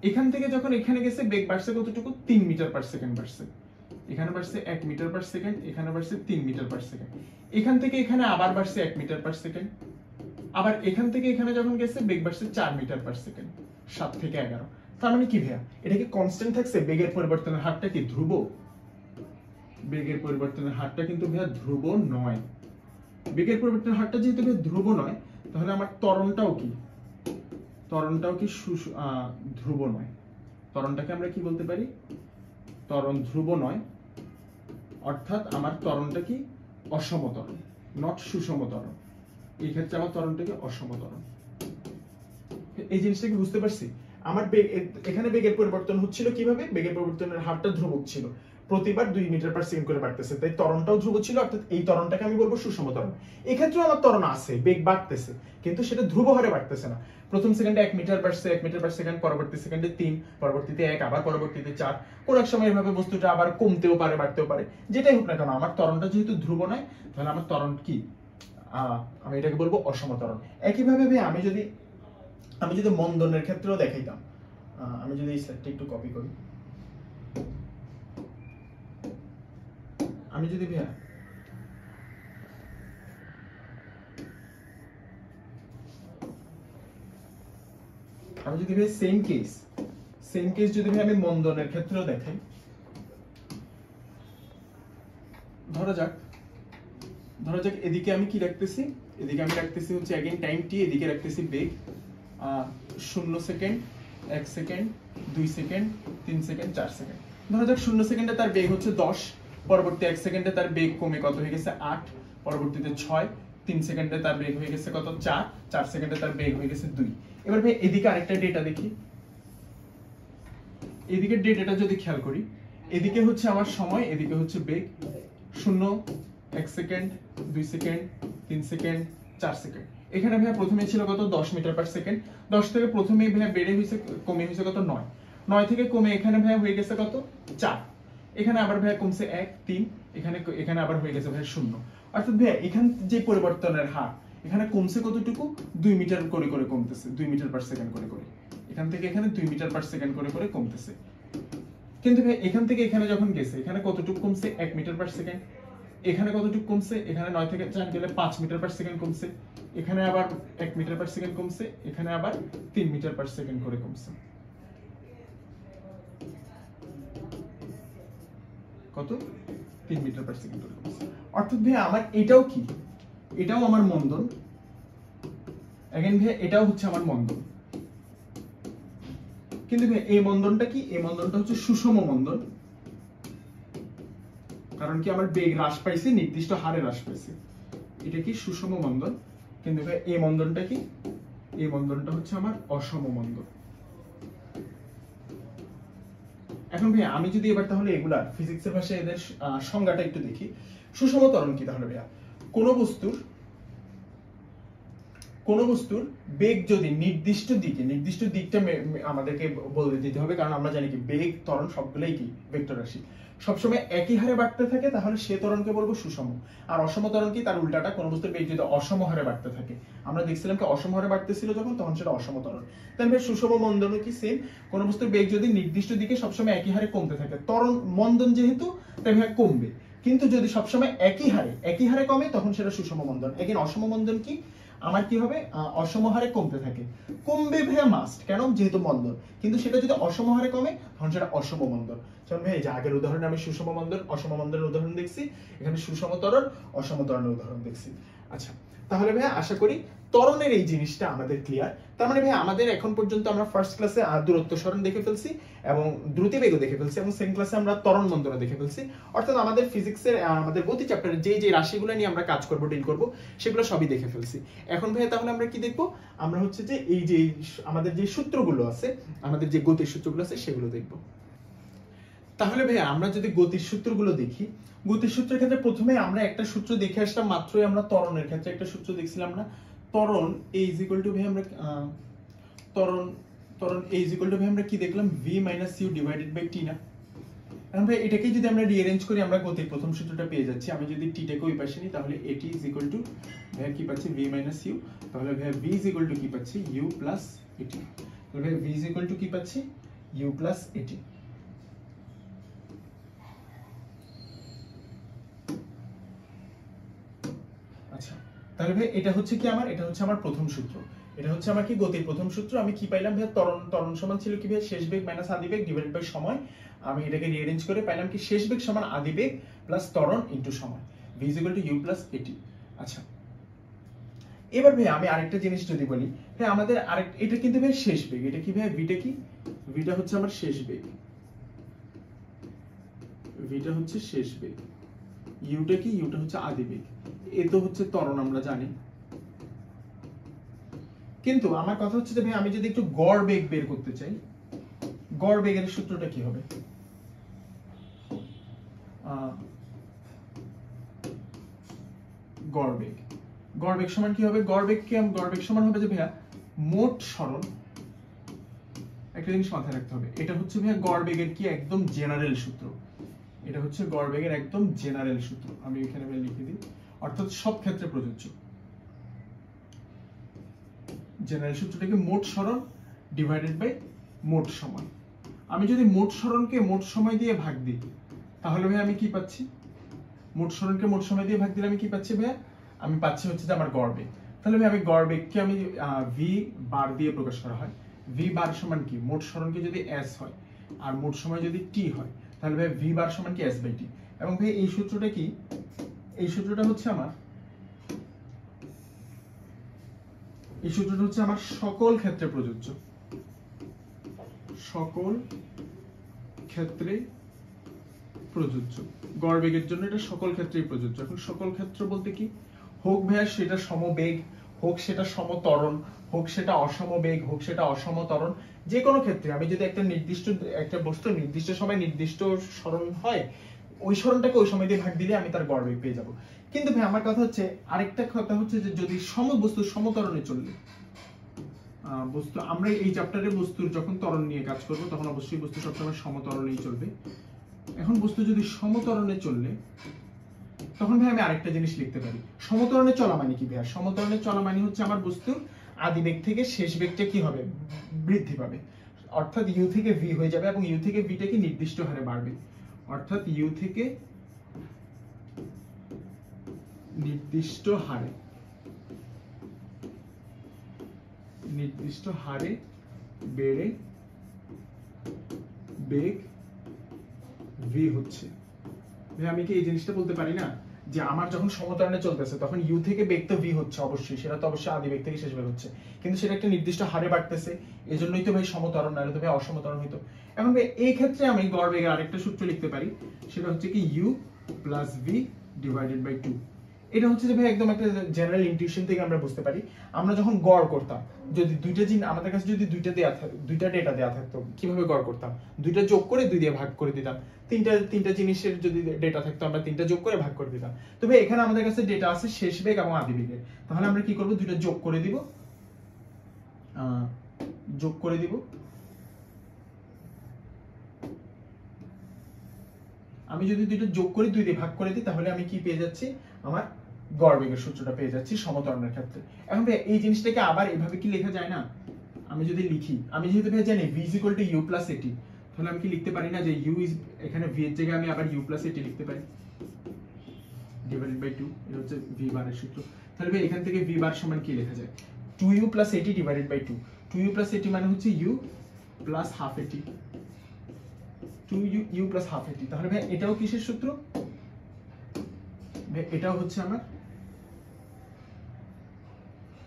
এখান থেকে যখন এখানে গেছে বেগ বাড়ছে কতটুকু, 3 মিটার পার সেকেন্ড বাড়ছে। এখানে বাড়ছে 1 মিটার পার সেকেন্ড, এখানে বাড়ছে 3 মিটার পার সেকেন্ড। এখান থেকে এখানে আবার বাড়ছে 1 মিটার পার সেকেন্ড, আবার এখান থেকে এখানে যখন গেছে বেগ বাড়ছে 4 মিটার পার সেকেন্ড, 7 থেকে 11। তার মানে কি ভাইয়া, এটা কি কনস্ট্যান্ট থাকছে? বেগের পরিবর্তনের হারটা কি ধ্রুব? বেগের পরিবর্তনের হারটা কিন্তু ভাইয়া ধ্রুব নয়। বেগের পরিবর্তনের হারটা যেহেতু ভাইয়া ধ্রুব নয়, তাহলে আমার ত্বরণটাও কি, ত্বরণটাও কি ধ্রুব নয়। ত্বরণটাকে আমরা কি বলতে পারি, ত্বরণ ধ্রুব নয়, অর্থাৎ আমার ত্বরণটা কি, অসম ত্বরণ, নট সুষম ত্বরণ। এই ক্ষেত্রে আমার ত্বরণটা কি, অসম ত্বরণ। এই জিনিসটা কি বুঝতে পারছি? আমার এখানে বেগের পরিবর্তন হচ্ছিল কিভাবে, বেগের পরিবর্তনের হারটা ধ্রুবক ছিল, প্রতিবার 2 মিটার পার সেকেন্ড করে বাড়তেছে, তাই ত্বরণটাও ধ্রুব ছিল, অর্থাৎ এই ত্বরণটাকে আমি বলবো সুষম ত্বরণ। এই ক্ষেত্রেও আমার ত্বরণ আছে, বেগ বাড়তেছে, কিন্তু সেটা ধ্রুব হারে বাড়তেছে না। প্রথম সেকেন্ডে 1 মিটার বাড়ছে, 1 মিটার পার সেকেন্ড, পরবর্তী সেকেন্ডে 3, পরবর্তীতে 1, আবার পরবর্তীতে 4, কোন এক সময় এভাবে বস্তুটা আবার কমতেও পারে, বাড়তেও পারে, যেটাই হোক না কেন আমার ত্বরণটা যেহেতু ধ্রুব নয়, তাহলে আমার ত্বরণ কি, আমি এটাকে বলবো অসম ত্বরণ। একইভাবে আমি যদি মন্দনের ক্ষেত্রেও দেখাইতাম, আমি যদি এই স্লাইডটা একটু কপি করি, আমি যদি ভাইয়া সেম কেস যদি আমি মন্দনের ক্ষেত্রেও দেখাই, ধরা যাক এদিকে আমি কি রাখতেছি, এদিকে আমি রাখতেছি হচ্ছে अगेन টাইম টি, এদিকে রাখতেছি বেগ 0 second, 1 second, 2 second, 3 second, 4 second. ধরা যাক 0 সেকেন্ডে তার বেগ হচ্ছে 10, পরবর্তী 1 সেকেন্ডে তার বেগ কমে কত হয়ে গেছে 8, পরবর্তীতে 6, 3 সেকেন্ডে তার বেগ হয়ে গেছে কত 4, 4 সেকেন্ডে তার বেগ হয়ে গেছে 2। এবার ভাই এদিকে আরেকটা ডেটা দেখি, এদিকে ডেটাটা যদি খেয়াল করি, এদিকে হচ্ছে আমার সময়, এদিকে হচ্ছে বেগ 0, 1 সেকেন্ড, 2 সেকেন্ড, 3 সেকেন্ড, 4 সেকেন্ড। এখানে ভাই প্রথমে ছিল কত 10 মিটার পার সেকেন্ড, 10 থেকে প্রথমে ভাই বেড়ে হইছে, কমে হইছে কত 9, 9 থেকে কমে এখানে ভাই হয়ে গেছে কত 4, এখানে আবার ভাই কমছে 1, 3, এখানে আবার হয়ে গেছে ভাই 0। অর্থাৎ ভাই এখান যে পরিবর্তনের হার, এখানে কমছে কতটুকু, 2 মিটার করে করে কমতেছে, 2 মিটার পার সেকেন্ড করে করে, এখান থেকে এখানে 2 মিটার পার সেকেন্ড করে করে কমতেছে। কিন্তু ভাই এখান থেকে এখানে যখন গেছে, এখানে কতটুকু কমছে, 1 মিটার পার সেকেন্ড, এখানে কতটুকু কমছে, এখানে 9 থেকে 4 গেলে 5 মিটার পার সেকেন্ড কমছে, এখানে আবার 1 মিটার পার সেকেন্ড কমছে, এখানে আবার 3 মিটার পার সেকেন্ড করে কমছে। কত, 3 মিটার পার সেকেন্ড করে কমছে। অর্থাৎ ভাই আমার এটাও কি, এটাও আমার মন্দন, अगेन ভাই এটাও হচ্ছে আমার মন্দন। কিন্তু ভাই এই মন্দনটা কি, এই মন্দনটা হচ্ছে সুষম মন্দন, কারণ কি আমার বেগ হ্রাস পাইছে, নির্দিষ্ট হারে হ্রাস পাইছে, এটা কি সুষম মন্দন। কিন্তু ভাই এই মন্দনটা কি, এই মন্দনটা হচ্ছে আমার অসম মন্দন। এখন ভাইয়া আমি যদি এবার তাহলে এগুলার ফিজিক্সের ভাষায় এদের সংজ্ঞাটা একটু দেখি। সুষম ত্বরণ কি তাহলে ভাইয়া? কোন বস্তুর বেগ যদি নির্দিষ্ট দিকটা আমাদেরকে বলে দিতে হবে, কারণ আমরা জানি কি বেগ ত্বরণ সবগুলোই কি ভেক্টর রাশি, সবসময় একই হারে বাড়তে থাকে তাহলে সে ত্বরণকে বলবো সুষম। আর অসম ত্বরণ কি? তার উল্টাটা, কোন বস্তুর বেগ যদি অসম হারে বাড়তে থাকে, আমরা দেখছিলাম কি অসম হারে বাড়তেছিল যখন, তখন সেটা অসম ত্বরণ। তাহলে সুষম মন্দনও কি সেম, কোন বস্তুর বেগ যদি নির্দিষ্ট দিকে সবসময় একই হারে কমতে থাকে, ত্বরণ মন্দন যেহেতু তাই কমবে, কিন্তু যদি সবসময় একই হারে কমে তখন সেটা সুষম মন্দন। এখন অসম মন্দন কি? আমার কি হবে? অসম হারে কমতে থাকে, কমবে ভাইয়া মাস্ট, কেন? যেহেতু মন্দন। কিন্তু সেটা যদি অসম হারে কমে তখন সেটা অসম মন্দন। চলুন ভাই, এই যে আগের উদাহরণে আমি সুষম মন্দন অসম মন্দনের উদাহরণ দেখছি, এখানে সুষম ত্বরণ অসম ত্বরণের উদাহরণ দেখছি। আচ্ছা, তাহলে ভাইয়া আশা করি ত্বরণের এই জিনিসটা আমাদের ক্লিয়ার। তার মানে ভাই আমাদের এখন পর্যন্ত আমরা ফার্স্ট ক্লাসে দূরত্ব সরণ দেখে ফেলছি এবং দ্রুতিবেগও দেখে ফেলছি, এবং সেকেন্ড ক্লাসে আমরা ত্বরণ মন্দনও দেখে ফেলছি। অর্থাৎ আমাদের ফিজিক্সের আমাদের গতি চ্যাপ্টারে যে রাশিগুলো নিয়ে আমরা কাজ করব, ডিল করব, সেগুলো সবই দেখে ফেলছি। এখন ভাই তাহলে আমরা কি দেখব? আমরা হচ্ছে যে এই যে আমাদের যে সূত্রগুলো আছে, আমাদের যে গতির সূত্রগুলো আছে সেগুলো দেখব। তাহলে ভাই আমরা যদি গতির সূত্রগুলো দেখি, গতির সূত্রের ক্ষেত্রে প্রথমে আমরা একটা সূত্র দেখে আসলাম মাত্রই, আমরা ত্বরণের ক্ষেত্রে একটা সূত্র দেখছিলাম না, ত্বরণ a = ভাই আমরা ত্বরণ a = ভাই আমরা কি দেখলাম? v - u / t না? এখন ভাই এটাকে যদি আমরা রিঅ্যারেঞ্জ করি, আমরা গতির প্রথম সূত্রটা পেয়ে যাচ্ছি। আমি যদি t টাকে ওই পাশে নিই তাহলে at ভাই কি পাচ্ছি? v - u। তাহলে ভাই v কি পাচ্ছি? u + at। তাহলে ভাই v কি পাচ্ছি? u + at। আচ্ছা, তাহলে ভাই এটা হচ্ছে কি আমার? এটা হচ্ছে আমার প্রথম সূত্র। এটা হচ্ছে আমার কি গতির প্রথম সূত্র। আমি কি পাইলাম ভাই? ত্বরণ সমান ছিল কি ভাই? শেষ বেগ - আদি বেগ / সময়। আমি এটাকে রিঅ্যারেঞ্জ করে পাইলাম কি? শেষ বেগ সমান আদি বেগ প্লাস ত্বরণ ইনটু সময়, v = u + at। আচ্ছা, এবার ভাই আমি আরেকটা জিনিস যদি বলি, ভাই আমাদের এটা কিন্তু ভাই শেষ বেগ। এটা কি ভাই? vটা কি? vটা হচ্ছে আমার শেষ বেগ, vটা হচ্ছে শেষ বেগ। uটা কি? uটা হচ্ছে আদি বেগ। এ তো হচ্ছে ত্বরণ আমরা জানি, কিন্তু আমার কথা হচ্ছে যে ভাই আমি যদি একটু গড় বেগ বের করতে চাই, গড় বেগের সূত্রটা কি হবে? গড় বেগ সমান কি হবে? গড় বেগ সমান হবে যে ভাইয়া মোট সরণ। একটা জিনিস মাথায় রাখতে হবে, এটা হচ্ছে ভাইয়া গড় বেগের কি একদম জেনারেল সূত্র। এটা হচ্ছে গড় বেগের একদম জেনারেল সূত্র, আমি এখানে লিখে দিই, অর্থাৎ সব ক্ষেত্রে প্রযোজ্য। জেনারেল সূত্রটাকে মোট সরণ ডিভাইডেড বাই মোট সময়। আমি যদি মোট সরণকে মোট সময় দিয়ে ভাগ দিই তাহলে ভাই আমি কি পাচ্ছি? মোট সরণকে মোট সময় দিয়ে ভাগ দিলে আমি কি পাচ্ছি ভাইয়া? আমি পাচ্ছি হচ্ছে যে আমার গড় বেগ। তাহলে ভাই আমি গড় বেগকে আমি v বার দিয়ে প্রকাশ করা হয়। v বার সমান কি? মোট সরণকে যদি s হয় আর মোট সময় যদি t হয় তাহলে ভাই v বার সমান কি? s/t। এবং ভাই এই সূত্রটা কি? এই সূত্রটা হচ্ছে আমার সকল ক্ষেত্রে প্রযোজ্য। সকল ক্ষেত্রে প্রযোজ্য। গড় বেগের জন্য এটা সকল ক্ষেত্রেই প্রযোজ্য। এখন সকল ক্ষেত্র বলতে কি? হোক ভাইয়া সেটা সমবেগ, হোক সেটা সমত্বরণ, হোক সেটা অসম বেগ, হোক সেটা অসম ত্বরণ, যে কোনো ক্ষেত্রে আমি যদি একটা বস্তু নির্দিষ্ট সময় নির্দিষ্ট সরণ হয়, ওই সরণটাকে ওই সময় দিয়ে ভাগ দিলে আমি তার গড় বেগ পেয়ে যাব। কিন্তু ভাই আমার কথা হচ্ছে, আরেকটা কথা হচ্ছে যে যদি বস্তু সমত্বরণে চললে, বস্তু আমরা এই চ্যাপ্টারে বস্তুর যখন ত্বরণ নিয়ে কাজ করব তখন অবশ্যই বস্তু সবসময় সমত্বরণেই চলবে। এখন বস্তু যদি সমত্বরণে চললে তখন ভাই আমি আরেকটা জিনিস লিখতে পারি। সমত্বরণে চলা মানে কি ভাই? সমত্বরণে চলা মানে হচ্ছে আমার বস্তুর আদি বেগ থেকে শেষ বেগটা কি হবে? বৃদ্ধি পাবে, অর্থাৎ u থেকে v হয়ে যাবে, এবং u থেকে v টা কি নির্দিষ্ট হারে বাড়বে, অর্থাৎ u থেকে নির্দিষ্ট হারে বেড়ে বেগ v হচ্ছে। আমি কি এই জিনিসটা বলতে পারি না যে আমার যখন সমত্বরণে চলতেছে তখন u থেকে বেগ তো v হচ্ছে, অবশ্যই সেটা তো অবশ্যই আদি বেগ থেকে শেষ বেগ হচ্ছে, কিন্তু সেটা একটা নির্দিষ্ট হারে বাড়তেছে, এজন্যই তো ভাই সমত্বরণ, না হলে তো ভাই অসমত্বরণ হইতো। এখন ভাই এই ক্ষেত্রে আমি গড় বেগের আরেকটা সূত্র লিখতে পারি, সেটা হচ্ছে কি u + v / 2। এটা হচ্ছে যে ভাই একদম একটা জেনারেল ইনটিউশন থেকে আমরা বুঝতে পারি। আমরা যখন গড় করতাম, যদি দুইটা জিনিস আমাদের কাছে যদি দুইটা ডেটা দেয়া থাকতো, কিভাবে গড় করতাম? দুইটা যোগ করে 2 দিয়ে ভাগ করে দিতাম। তিনটা জিনিসের যদি ডেটা থাকতো, আমরা 3টা যোগ করে ভাগ করে দিতাম। তো ভাই এখানে আমাদের কাছে ডেটা আছে শেষ বেগ এবং আদি বেগের। তাহলে আমরা কি করব? দুইটা যোগ করে দিব, আমি যদি দুইটা যোগ করে 2 দিয়ে ভাগ করে দিই, তাহলে আমি কি পেয়ে যাচ্ছি? আমার গড় বেগের সূত্রটা পেয়ে যাচ্ছি সমতরণের ক্ষেত্রে। এখন ভাই এই জিনিসটাকে আবার এভাবে কি লেখা যায় না? আমি যদি লিখি, আমি যেহেতু ভাই জানি v u + at, তাহলে আমি কি লিখতে পারি না যে u ইজ, এখানে v এর জায়গায় আমি আবার u + at লিখতে পারি ডিভাইডেড বাই 2। এটা হচ্ছে v বারের সূত্র। তাহলে ভাই এখান থেকে v বার সমান কি লেখা যায়? 2u + at divided by 2। 2u + at মানে হচ্ছে u plus half at, 2u + half at। তাহলে ভাই এটাও কিসের সূত্র? ভাই এটাও হচ্ছে আমার,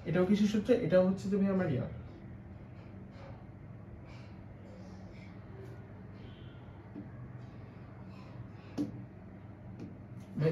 এটাও কিসের সূত্র? এটাও হচ্ছে যে ভাই আমার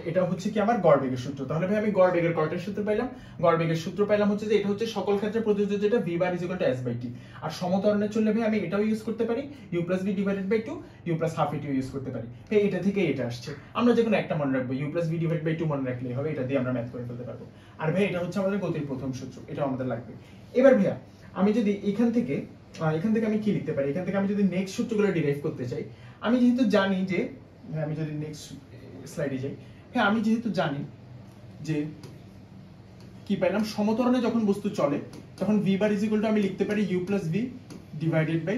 এটা হচ্ছে কি আমার গড় বেগের সূত্র। তাহলে ভাই আমি গড় বেগের কয়টার সূত্র পাইলাম? গড় বেগের সূত্র পাইলাম হচ্ছে যে এটা হচ্ছে সকল ক্ষেত্রে প্রযোজ্য, যেটা v bar = s/t। আর সমতরণের চললে ভাই আমি এটাও ইউজ করতে পারি, u + v divided by 2, u + half at use করতে পারি। ভাই এটা থেকে এটা আসছে, আমরা যে কোনো একটা মনে রাখবো, u + v ডিভাইডেড বাই 2 মনে রাখলেই হবে, এটা দিয়ে আমরা ম্যাথ করে ফেলতে পারবো। আর ভাই এটা হচ্ছে আমাদের গতির প্রথম সূত্র, এটা আমাদের লাগবে। এবার ভাইয়া আমি যদি এখান থেকে আমি কি লিখতে পারি? এখান থেকে আমি যদি নেক্সট সূত্রগুলো ডিরাইভ করতে চাই, আমি যেহেতু জানি যে, আমি যদি নেক্সট স্লাইডে যাই, হ্যাঁ আমি যেহেতু জানি যে কি পাইলাম, সমতরণে যখন বস্তু চলে তখন v bar = আমি লিখতে পারি u + v ডিভাইডেড বাই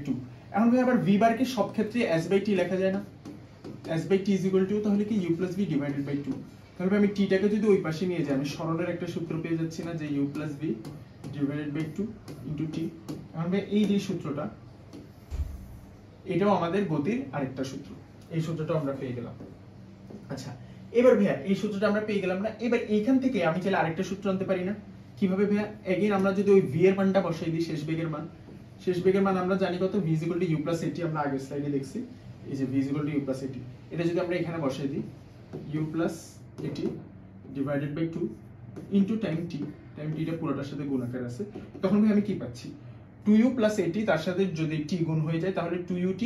2। এখন ভাই আবার v bar কে সব ক্ষেত্রে s/t লেখা যায় না? s/t = তাহলে কি u + v ডিভাইডেড বাই 2। তাহলে আমি t টাকে যদি ওই পাশে নিয়ে যাই, আমি সরণের একটা সূত্র পেয়ে যাচ্ছি না, যে u + v divided by 2 * t। এখন ভাই এই যে সূত্রটা, এটাও আমাদের গতির আরেকটা সূত্র, এই সূত্রটা আমরা পেয়ে গেলাম। আচ্ছা এবার ভাইয়া এই সূত্রটা আমরা পেয়ে গেলাম না? এবার এইখান থেকে আমি চাইলে আরেকটা সূত্র আনতে পারি না? কিভাবে ভাইয়া? এগেইন আমরা যদি ওই v এর মানটা বসাই দিই, শেষ বেগের মান আমরা জানি কত? v = u + at, আমরা আগের স্লাইডে দেখছি, এই যে v = u + at। এটা যদি আমরা এখানে বসাই দিই, u + at divided by 2 into time t টা পুরোটার সাথে গুণাকার আছে, তখন ভাই আমি কি পাচ্ছি? 2u + at, তার সাথে যদি t গুণ হয়ে যায় তাহলে 2ut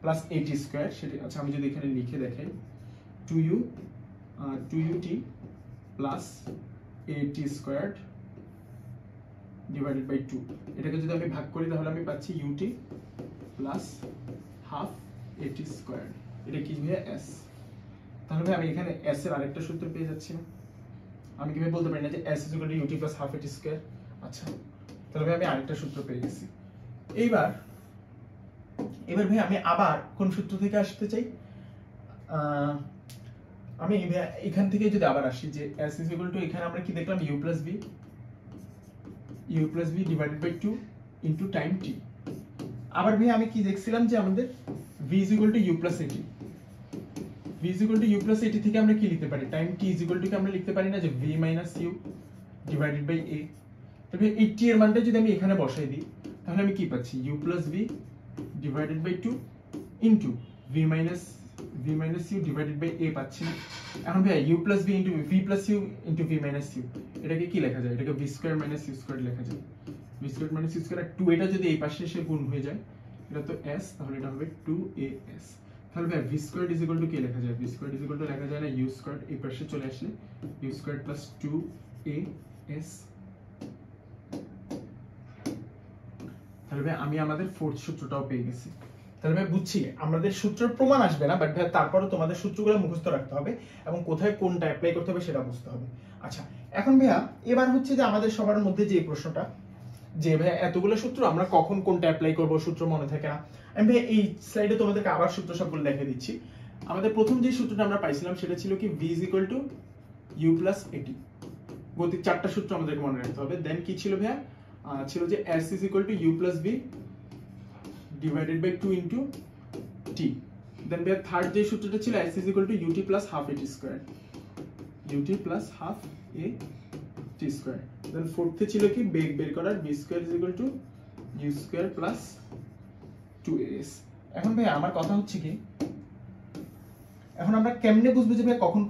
+ at²। সেটা আচ্ছা আমি যদি এখানে লিখে দেখাই, 2ut + at² ডিভাইডেড বাই 2। এটাকে যদি আমি ভাগ করি তাহলে আমি পাচ্ছি ut + হাফ at²। এটা কি ভাইয়া? s। তাহলে ভাই আমি এখানে s এর আরেকটা সূত্র পেয়ে যাচ্ছি না? আমি কিভাবে বলতে পারি না যে s = ut + হাফ at²? আচ্ছা তাহলে ভাই আমি আরেকটা সূত্র পেয়ে গেছি। এইবার ভাই আমি আবার কোন সূত্র থেকে আসতে চাই? আমি এখান থেকে যদি আবার আসি, যে s = এখানে আমরা কি দেখলাম? u + v divided by 2 into time t। আবার ভাই আমি কি দেখছিলাম যে আমাদের v = u + at, v = u + at থেকে আমরা কি লিখতে পারি? টাইম t = আমরা লিখতে পারি না যে v - u divided by a। তবে এই t এর মানটা যদি আমি এখানে বসাই দিই, তাহলে আমি কি পাচ্ছি? u + v divided by 2 into v - u divided by a পাচ্ছি। এখন ভাই u + v into v + u into v - u, এটাকে কি লেখা যায়? এটাকে v² - u² লেখা যায়। v² - u² আর 2 এটা যদি এই পাশে এসে গুণ হয়ে যায়, এটা তো s, তাহলে এটা হবে 2as। তাহলে ভাই v² = কি লেখা যায়? v² লেখা যায় না u², এই পাশে চলে আসলে u² + 2as। তাহলে ভাই আমি আমাদের ফোর্থ সূত্রটাও পেয়ে গেছি। তাহলে ভাই বুঝছি আমাদের সূত্রের প্রমাণ আসবে না, বাট ভাই তারপরে তোমাদের সূত্রগুলো মুখস্থ রাখতে হবে এবং কোথায় কোনটা অ্যাপ্লাই করতে হবে সেটা বুঝতে হবে। আচ্ছা এখন ভাইয়া এবার হচ্ছে যে আমাদের সবার মধ্যে যে প্রশ্নটা, যে ভাই এতগুলো সূত্র আমরা কখন কোনটা অ্যাপ্লাই করব, সূত্র মনে থাকে না। আমি ভাই এই স্লাইডে তোমাদেরকে আবার সূত্র সবগুলো লিখে দিচ্ছি। আমাদের প্রথম যে সূত্রটা আমরা পাইছিলাম সেটা ছিল কি? v = u + at। গতির চারটা সূত্র আমাদেরকে মনে রাখতে হবে। দেন কি ছিল ভাইয়া? ছিল যে s = u + v divided by 2 into t। Then ভাইয়া থার্ড যে সূত্রটা ছিল s = ut + half at², ut + half at²। Then ফোর্থে ছিল কি? বেগ বের করার, v² = u² + 2as। এখন ভাই আমার কথা হচ্ছে কি, এখন আমরা কেমনে বুঝবো যে ভাই কখন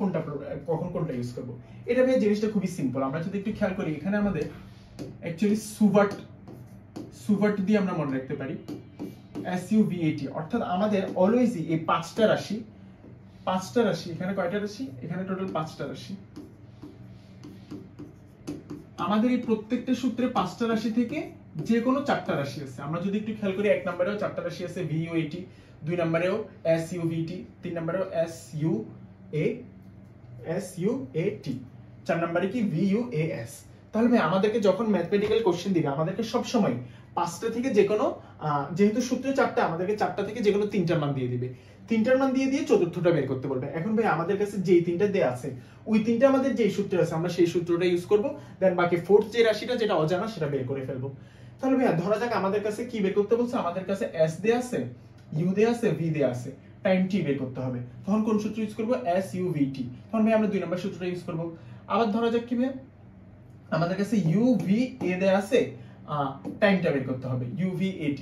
কোনটা ইউজ করব? এটা ভাই জিনিসটা খুবই সিম্পল। আমরা যদি একটু খেয়াল করি, এখানে আমাদের অ্যাকচুয়ালি সুভার্ট দিয়ে আমরা মনে রাখতে পারি SUVAT, অর্থাৎ আমাদের অলওয়েজই এই পাঁচটা রাশি, এখানে কয়টা রাশি? এখানে টোটাল 5টা রাশি। আমাদের এই প্রত্যেকটা সূত্রে 5টা রাশি থেকে যে কোনো 4টা রাশি আছে। আমরা যদি একটু খেয়াল করি, 1 নম্বরেও 4টা রাশি আছে VUAT, 2 নম্বরেও SUVT, 3 নম্বরেও SUAT, 4 নম্বরে কি VUAS। তাহলে ভাই আমাদেরকে যখন ম্যাথমেটিক্যাল কোশ্চেন দিবে, আমাদেরকে সব সময় 5টা থেকে যে কোনো, যেহেতু সূত্রে 4টা, আমাদেরকে 4টা থেকে যে কোনো 3টার মান দিয়ে দিবে। 3টার মান দিয়ে চতুর্থটা বের করতে বলবে। এখন ভাই আমাদের কাছে যেই 3টা দেয়া আছে, ওই 3টা আমাদের যেই সূত্রে আছে আমরা সেই সূত্রটা ইউজ করব, দেন বাকি ফোর্থ যে রাশিটা যেটা অজানা সেটা বের করে ফেলবো। তাহলে ভাই ধরা যাক আমাদের কাছে কি বের করতে বলছে, আমাদের কাছে S দেয়া আছে, U দেয়া আছে, V দেয়া আছে, টাইম T বের করতে হবে। তখন কোন সূত্র ইউজ করব? SUVT। তখন ভাই আমরা 2 নম্বর সূত্রটা ইউজ করব। আবার ধরা যাক কি ভাই আমাদের কাছে UVA দেয়া আছে, টাইমটা বের করতে হবে UVAT।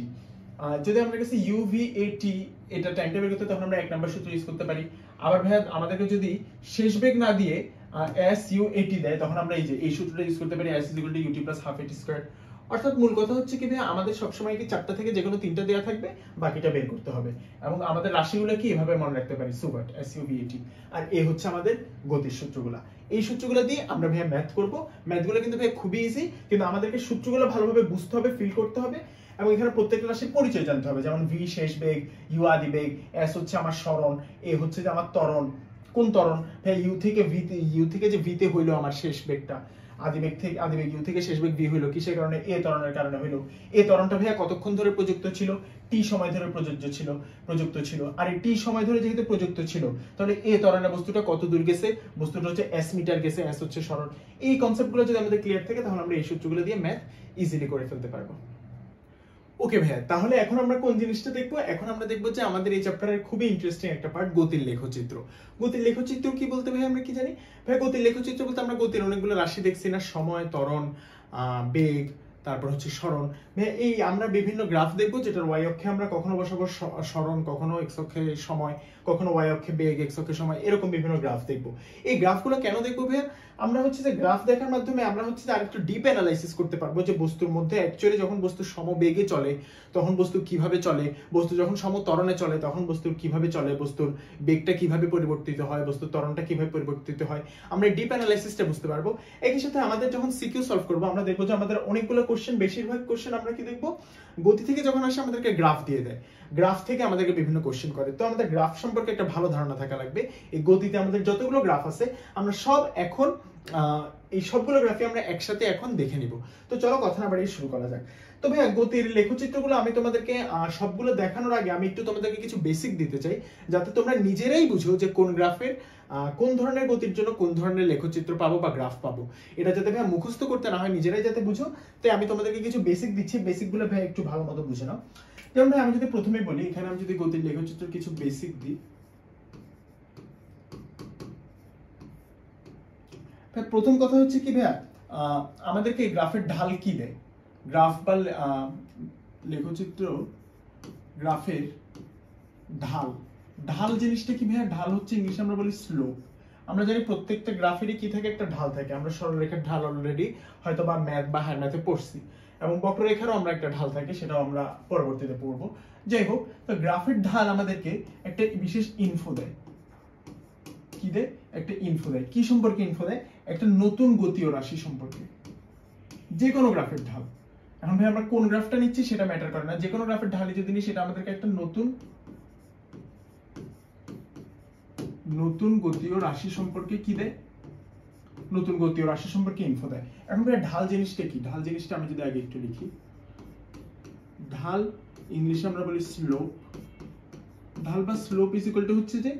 যদি আমাদের কাছে UVAT এটা টাইমটা বের করতে, তখন আমরা 1 নম্বর সূত্র ইউজ করতে পারি। আবার ভাই আমাদেরকে যদি শেষ বেগ না দিয়ে SUAT দেয়, তখন আমরা এই সূত্রটা ইউজ করতে পারি, S = UT + ½ AT²। অর্থাৎ মূল কথা হচ্ছে কি ভাই আমাদের সবসময় কি 4টা থেকে যে কোনো 3টা দেয়া থাকবে, বাকিটা বের করতে হবে। এবং আমাদের রাশিগুলো কি এভাবে মনে রাখতে পারি, সুভার্ট SUVAT। আর এই হচ্ছে আমাদের গতির সূত্রগুলা। এই সূত্রগুলো দিয়ে আমরা ভাই ম্যাথ করব। ম্যাথগুলো কিন্তু ভাই খুবই ইজি, কিন্তু আমাদেরকে সূত্রগুলো ভালোভাবে বুঝতে হবে, ফিল করতে হবে, এবং এখানে প্রত্যেকটা রাশির পরিচয় জানতে হবে। যেমন V শেষ বেগ, U আদি বেগ, S হচ্ছে আমার সরণ, A হচ্ছে যে আমার ত্বরণ। কোন ত্বরণ? ভাই U থেকে যে V তে হইলো আমার শেষ বেগটা, আদি বেগ U থেকে শেষ বেগ V হইলো কিসের কারণে? A ত্বরণের কারণে হইলো। A ত্বরণটা ভাইয়া কতক্ষণ ধরে প্রযুক্ত ছিল? T সময় ধরে প্রযুক্ত ছিল। আর এই T সময় ধরে যেহেতু প্রযুক্ত ছিল, তাহলে A ত্বরণের বস্তুটা কত দূর গেছে? বস্তুটা হচ্ছে S মিটার গেছে, S হচ্ছে সরণ। এই কনসেপ্টগুলো যদি আমাদের ক্লিয়ার থাকে, তাহলে আমরা এই সূত্রগুলো দিয়ে ম্যাথ ইজিলি করে ফেলতে পারবো। ওকে ভাইয়া, তাহলে এখন আমরা কোন জিনিসটা দেখবো? এখন আমরা দেখবো যে আমাদের এই চ্যাপ্টারের খুবই ইন্টারেস্টিং একটা পার্ট, গতির লেখচিত্র। গতির লেখচিত্র কি বলতে ভাই আমরা কি জানি? ভাই গতির লেখচিত্র বলতে আমরা গতির অনেকগুলো রাশি দেখছি না, সময়, ত্বরণ, বেগ, তারপর হচ্ছে সরণ। এই আমরা বিভিন্ন গ্রাফ দেখবো, যেটার y অক্ষে আমরা কখনো বসাবো সরণ, কখনো x অক্ষে সময়, কখনো y অক্ষে বেগ, x অক্ষে সময়, এরকম বিভিন্ন গ্রাফ দেখবো। এই গ্রাফগুলো কেন দেখবো ভাইয়া? আমরা হচ্ছে যে গ্রাফ দেখার মাধ্যমে আমরা হচ্ছে যে আরেকটু ডিপ অ্যানালাইসিস করতে পারবো যে বস্তুর মধ্যে অ্যাকচুয়ালি যখন বস্তু সমবেগে চলে তখন বস্তু কিভাবে চলে, বস্তু যখন সমত্বরণে চলে তখন বস্তুর কিভাবে চলে, বস্তুর বেগটা কিভাবে পরিবর্তিত হয়, বস্তুর ত্বরণটা কিভাবে পরিবর্তিত হয়, আমরা ডিপ অ্যানালাইসিসটা বুঝতে পারবো। একই সাথে আমাদের যখন সিকিউ সলভ করবো, আমরা দেখবো যে আমাদের অনেকগুলো কোশ্চেন, বেশিরভাগ কোশ্চেন আমরা কি দেখবো, গতি থেকে যখন আসে আমাদেরকে গ্রাফ দিয়ে দেয়, গ্রাফ থেকে আমাদেরকে বিভিন্ন কোশ্চেন করে। তো আমাদের গ্রাফ সম্পর্কে একটা ভালো ধারণা থাকা লাগবে। এই গতিতে আমাদের যতগুলো গ্রাফ আছে আমরা সব এখন এই সবগুলো গ্রাফই আমরা একসাথে এখন দেখে নিব। তো চলো কথা না বাড়িয়ে শুরু করা যাক। তো ভাইয়া গতির লেখচিত্রগুলো আমি তোমাদেরকে সবগুলো দেখানোর আগে আমি একটু তোমাদেরকে কিছু বেসিক দিতে চাই, যাতে তোমরা নিজেরাই বুঝো যে কোন গ্রাফের কোন ধরনের গতির জন্য কোন ধরনের লেখচিত্র পাবো বা গ্রাফ পাবো। এটা যাতে ভাইয়া মুখস্থ করতে না হয়, নিজেরাই যাতে বুঝো, তাই আমি তোমাদেরকে কিছু বেসিক দিচ্ছি। বেসিকগুলো ভাইয়া একটু ভালো মতো বুঝে নাও। যেমন ভাই আমি যদি প্রথমেই বলি, এখানে আমি যদি গতির লেখচিত্র কিছু বেসিক দিই, প্রথম কথা হচ্ছে কি ভাইয়া, আমাদেরকে গ্রাফের ঢাল কি দেয়? গ্রাফ বা লেখচিত্র গ্রাফের ঢাল জিনিসটা কি ভাইয়া? ঢাল হচ্ছে ইংলিশে আমরা বলি স্লোপ। আমরা জানি প্রত্যেকটা গ্রাফেরই কি থাকে, একটা ঢাল থাকে। আমরা সরলরেখার ঢাল অলরেডি হয়তো বা ম্যাথ বা হায়ার ম্যাথে পড়ছি, এবং বক্ররেখারও আমরা একটা ঢাল থাকে, সেটাও আমরা পরবর্তীতে পড়বো। যাই হোক, তো গ্রাফের ঢাল আমাদেরকে একটা বিশেষ ইনফো দেয়। কি দেয়? একটা ইনফো দেয়। কি সম্পর্কে ইনফো দেয়? একটা নতুন গতীয় রাশি সম্পর্কে। যে কোনো গ্রাফের ঢাল, এখন ভাই আমরা কোন গ্রাফটা নিচ্ছি সেটা ম্যাটার করে না, যে কোনো গ্রাফের ঢালই যদি নিই সেটা আমাদেরকে একটা নতুন গতীয় রাশি সম্পর্কে কি দেয়? নতুন গতীয় রাশি সম্পর্কে ইনফো দেয়। এখন ভাই ঢাল জিনিসটা কি? ঢাল জিনিসটা আমি যদি আগে একটু লিখি, ঢাল ইংলিশে আমরা বলি স্লোপ। ঢাল বা স্লোপ ইজ ইকুয়াল টু হচ্ছে যে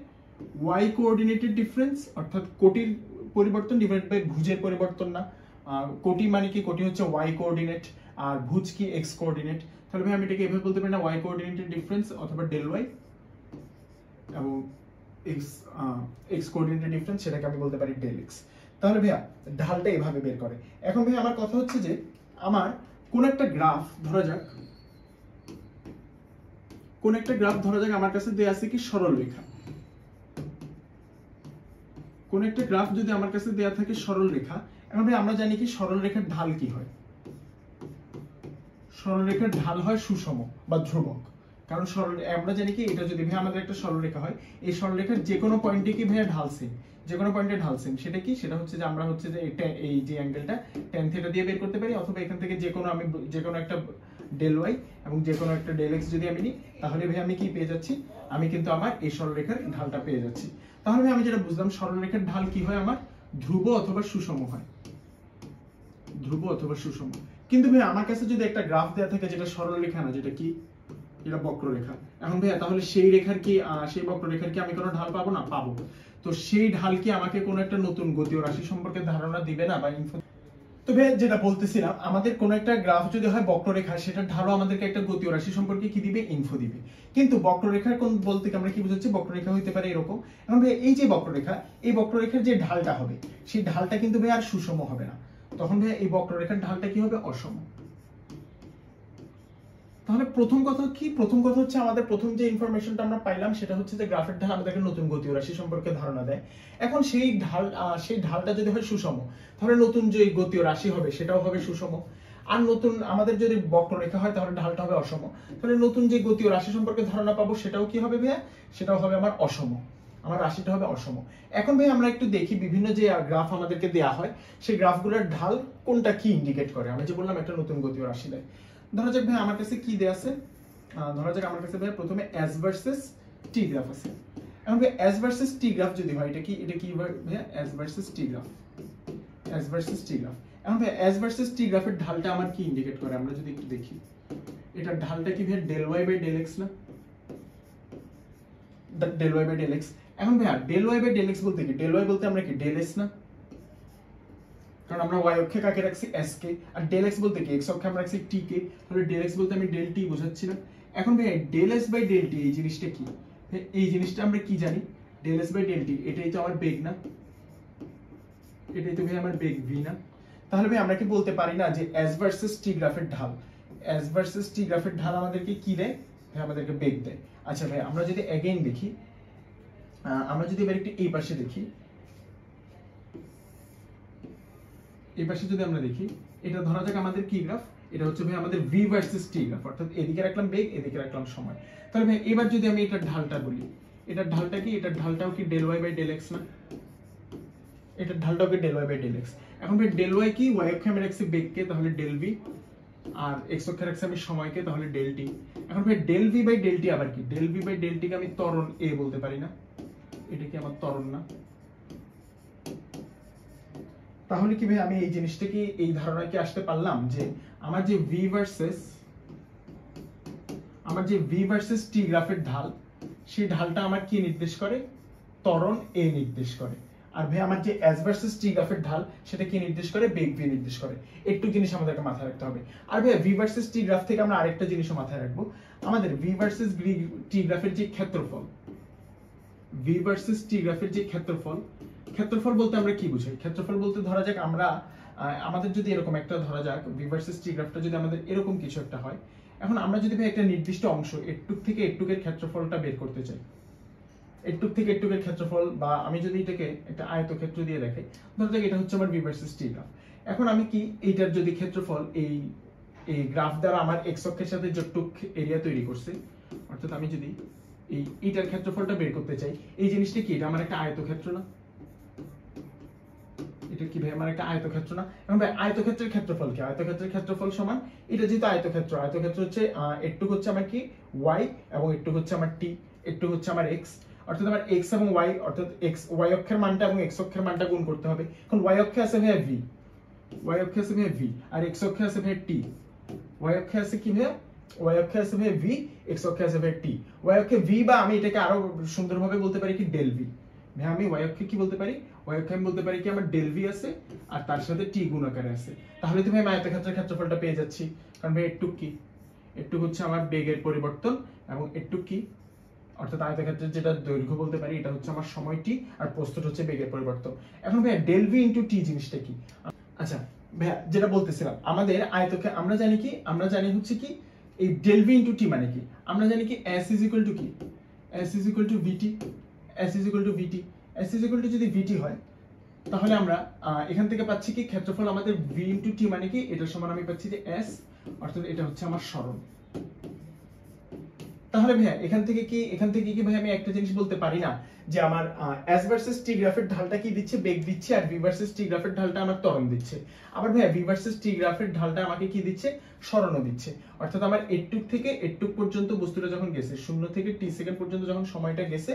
y কোঅর্ডিনেটেড ডিফারেন্স, অর্থাৎ কোটির পরিবর্তন ডিভাইড বাই ভুজের পরিবর্তন না। কোটি মানে কি? কোটি হচ্ছে y কোঅর্ডিনেট, আর ভুজ কি? x coordinate. তাহলে ভাই আমি এটাকে এভাবে বলতে পারি না, y কোঅর্ডিনেটেড ডিফারেন্স অথবা ডেল y, এবং x কোঅর্ডিনেটেড ডিফারেন্স সেটাকে আমি বলতে পারি ডেল x। তাহলে ভাইয়া ঢালটা এভাবে বের করে। এখন ভাই আমার কথা হচ্ছে যে আমার কোন একটা গ্রাফ ধরা যাক, আমার কাছে দেয়া আছে কি সরল রেখা। কোন একটা গ্রাফ যদি আমার কাছে দেয়া থাকে সরল রেখা, এখন ভাই আমরা জানি কি সরল রেখার ঢাল কি হয়? সরল রেখার ঢাল হয় সুষম বা ধ্রুবক। কারণ আমরা জানি কি এটা যদি ভাই আমাদের একটা সরল রেখা হয়, এই সরল রেখার যে কোনো পয়েন্টে কি ভাই ঢাল সেম, যে কোনো পয়েন্টে ঢাল সেম। সেটা কি? সেটা হচ্ছে যে আমরা হচ্ছে যে এই যে অ্যাঙ্গেলটা tan থিটা দিয়ে বের করতে পারি, অথবা এখান থেকে যে কোনো একটা ডেল ওয়াই এবং যে কোনো একটা ডেল এক্স যদি আমি নিই, তাহলে ভাই আমি কি পেয়ে যাচ্ছি? আমি কিন্তু আমার এই সরলরেখার ঢালটা পেয়ে যাচ্ছি। তাহলে ভাই আমি যেটা বুঝলাম সরলরেখার ঢাল কি হয়? আমার ধ্রুব অথবা সুষম হয়, ধ্রুব অথবা সুষম। কিন্তু ভাই আমার কাছে যদি একটা গ্রাফ দেয়া থাকে যেটা সরলরেখা না, যেটা কি? এটা বক্ররেখা। এখন ভাইয়া তাহলে সেই রেখার কি সেই বক্ররেখার কি আমি কোনো ঢাল পাবো না? পাবো। তো সেই ঢাল কি আমাকে কোনো একটা নতুন গতীয় রাশি সম্পর্কে ধারণা দিবে না বা ইনফো? তো ভাই যেটা বলতেছিলাম, আমাদের কোন একটা গ্রাফ যদি হয় বক্ররেখা, সেটা ঢালও আমাদেরকে একটা গতীয় রাশি সম্পর্কে কি দিবে? ইনফো দিবে। কিন্তু বক্ররেখার কোন বলতে আমরা কি বুঝাচ্ছি? বক্ররেখা হইতে পারে এরকম। এখন ভাই এই যে বক্ররেখা, এই বক্ররেখার যে ঢালটা হবে, সেই ঢালটা কিন্তু ভাই আর সুষম হবে না। তখন ভাই এই বক্ররেখার ঢালটা কি হবে? অসম। তাহলে প্রথম কথা কি? প্রথম কথা হচ্ছে আমাদের প্রথম যে ইনফরমেশনটা আমরা পাইলাম সেটা হচ্ছে যে গ্রাফের ঢাল আমাদেরকে নতুন গতীয় রাশি সম্পর্কে ধারণা দেয়। এখন সেই ঢালটা যদি হয় সুষম, তাহলে নতুন যে গতীয় রাশি হবে সেটাও হবে সুষম। আর নতুন আমাদের যদি বক্ররেখা হয় তাহলে ঢালটা হবে অসম। তাহলে নতুন যে গতীয় রাশি সম্পর্কে ধারণা পাবো সেটাও কি হবে ভাইয়া? সেটাও হবে আমার অসম। আমার রাশিটা হবে অসম। এখন ভাই আমরা একটু দেখি বিভিন্ন যে গ্রাফ আমাদেরকে দেয়া হয়, সেই গ্রাফগুলোর ঢাল কোনটা কি ইন্ডিকেট করে। আমি যে বললাম একটা নতুন গতীয় রাশি দেয়। ধরা যাক ভাই আমার কাছে কি দেয়া আছে, ধরা যাক আমার কাছে ভাই প্রথমে s ভার্সেস t গ্রাফ আছে। এখন ভাই s ভার্সেস t গ্রাফ যদি হয়, এটা কি ভাই? s versus t graph, s versus t graph. এখন ভাই s ভার্সেস t গ্রাফের ঢালটা আমার কি ইন্ডিকেট করে আমরা যদি একটু দেখি, এটার ঢালটা কি ভাই del y by del x না? del y by del x। এখন ভাই del y by del x বলতে কি? del y বলতে আমরা কি del s না? কারণ আমরা y অক্ষে কাকে রাখছি? s কে। আর del x বলতে কি? x অক্ষে আমরা রাখছি t কে। তাহলে del x বলতে আমি del t বোঝাচ্ছি না? এখন ভাই del s by del t এই জিনিসটা কি? এই জিনিসটা আমরা কি জানি? del s by del t এটাই তো আমার বেগ না? এটাই তো ভাই আমার বেগ v না? তাহলে ভাই আমরা কি বলতে পারি না যে s ভার্সেস t গ্রাফের ঢাল, s ভার্সেস t গ্রাফের ঢাল আমাদেরকে কি দেয়? ভাই আমাদেরকে বেগ দেয়। আচ্ছা ভাই আমরা যদি अगेन দেখি, আমরা যদি এবার একটু এই পাশে দেখি, এই পাশে যদি আমরা দেখি, এটা ধরা যাক আমাদের কি গ্রাফ? এটা হচ্ছে ভাই আমাদের v ভার্সেস t গ্রাফ, অর্থাৎ এদিকে রাখলাম বেগ, এদিকে রাখলাম সময়। তাহলে ভাই এবার যদি আমি এটার ঢালটা বলি, এটার ঢালটা কি? এটার ঢালটাও কি del y by del x না? এটার ঢালটাও কি del y by del x। এখন ভাই del y কি? y অক্ষে আমি রাখছি বেগকে, তাহলে del v, আর x অক্ষে রাখছি আমি সময়কে, তাহলে del t। এখন ভাই del v by del t আবার কি? del v by del t কে আমি ত্বরণ a বলতে পারি না? এটা কি আমার ত্বরণ না? তাহলে কি ভাই আমি এই জিনিসটা কি, এই ধারণায় কি আসতে পারলাম যে আমার যে v ভার্সেস t গ্রাফের ঢাল, সেই ঢালটা আমার কি নির্দেশ করে? ত্বরণ a নির্দেশ করে। আর ভাই আমার যে s ভার্সেস t গ্রাফের ঢাল, সেটা কি নির্দেশ করে? বেগ v নির্দেশ করে। একটু জিনিস আমাদেরকে মাথায় রাখতে হবে। আর ভাই v ভার্সেস t গ্রাফ থেকে আমরা আরেকটা জিনিসও মাথায় রাখবো, আমাদের v ভার্সেস t গ্রাফের যে ক্ষেত্রফল, v ভার্সেস t গ্রাফের যে ক্ষেত্রফল বলতে আমরা কি বুঝাই? ক্ষেত্রফল বলতে ধরা যাক আমরা আমাদের যদি এরকম একটা ধরা যাক v ভার্সেস t গ্রাফটা যদি আমাদের এরকম কিছু একটা হয়, এখন আমরা যদি ভাই একটা নির্দিষ্ট অংশ এটুক থেকে এটুকের ক্ষেত্রফলটা বের করতে চাই, এটুক থেকে এটুকের ক্ষেত্রফল, বা আমি যদি এটাকে একটা আয়তক্ষেত্র দিয়ে দেখাই, ধরা যাক এটা হচ্ছে আমার v ভার্সেস t গ্রাফ। এখন আমি কি এইটার যদি ক্ষেত্রফল এই গ্রাফ দ্বারা আমার x অক্ষের সাথে যতটুক এরিয়া তৈরি করছে, অর্থাৎ আমি যদি এইটার ক্ষেত্রফলটা বের করতে চাই, এই জিনিসটা কি? এটা আমার একটা আয়তক্ষেত্র না? এটা কি ভাই আমার একটা আয়তক্ষেত্র না? এখন ভাই আয়তক্ষেত্রের ক্ষেত্রফল কি? আয়তক্ষেত্রের ক্ষেত্রফল সমান, এটা যেহেতু আয়তক্ষেত্র হচ্ছে একটুক হচ্ছে আমার কি y, এবং একটুক হচ্ছে আমার t, একটুক হচ্ছে আমার x, অর্থাৎ আমার x এবং y, অর্থাৎ y অক্ষের মানটা এবং x অক্ষের মানটা গুণ করতে হবে। এখন y অক্ষে আছে ভাই v, আর x অক্ষে আছে ভাই t। y অক্ষে আছে কি ভাই? y অক্ষে আছে ভাই v, x অক্ষে আছে ভাই t। y অক্ষে v, বা আমি এটাকে আরো সুন্দরভাবে বলতে পারি কি del v। ভাই আমি y অক্ষে কি বলতে পারি? y অক্ষে আমি বলতে পারি কি আমার del v আছে আর তার সাথে t গুণ আকারে আছে। তাহলে তো ভাই আমি আয়তক্ষেত্রের ক্ষেত্রফলটা পেয়ে যাচ্ছি। কারণ ভাই একটু কি? একটু হচ্ছে আমার বেগের পরিবর্তন, এবং একটু কি? অর্থাৎ আয়তক্ষেত্রের যেটা দৈর্ঘ্য বলতে পারি, এটা হচ্ছে আমার সময় t, আর প্রস্থটা হচ্ছে বেগের পরিবর্তন। এখন ভাই del v into t জিনিসটা কি? আচ্ছা ভাই যেটা বলতেছিলাম, আমাদের আয়তক্ষেত্র আমরা জানি কি? আমরা জানি হচ্ছে কি এই del v into t মানে কি? আমরা জানি কি s is equal to কি? s is equal to vt, s is equal to vt, s is equal to যদি vt হয়, তাহলে আমরা এখান থেকে পাচ্ছি কি ক্ষেত্রফল আমাদের v * t মানে কি এটার সমান আমি পাচ্ছি যে s, অর্থাৎ এটা হচ্ছে আমার সরণ। তাহলে ভাইয়া এখান থেকে কি ভাই আমি একটা জিনিস বলতে পারি না যে আমার s ভার্সেস t গ্রাফের ঢালটা কি দিচ্ছে, বেগ দিচ্ছে, আর v ভার্সেস t গ্রাফের ঢালটা আমার ত্বরণ দিচ্ছে। আবার ভাইয়া v ভার্সেস t গ্রাফের ঢালটা আমাকে কি দিচ্ছে, সরণও দিচ্ছে। অর্থাৎ আমার এটুক থেকে এটুক পর্যন্ত বস্তুটা যখন গেছে, 0 থেকে t সেকেন্ড পর্যন্ত যখন সময়টা গেছে,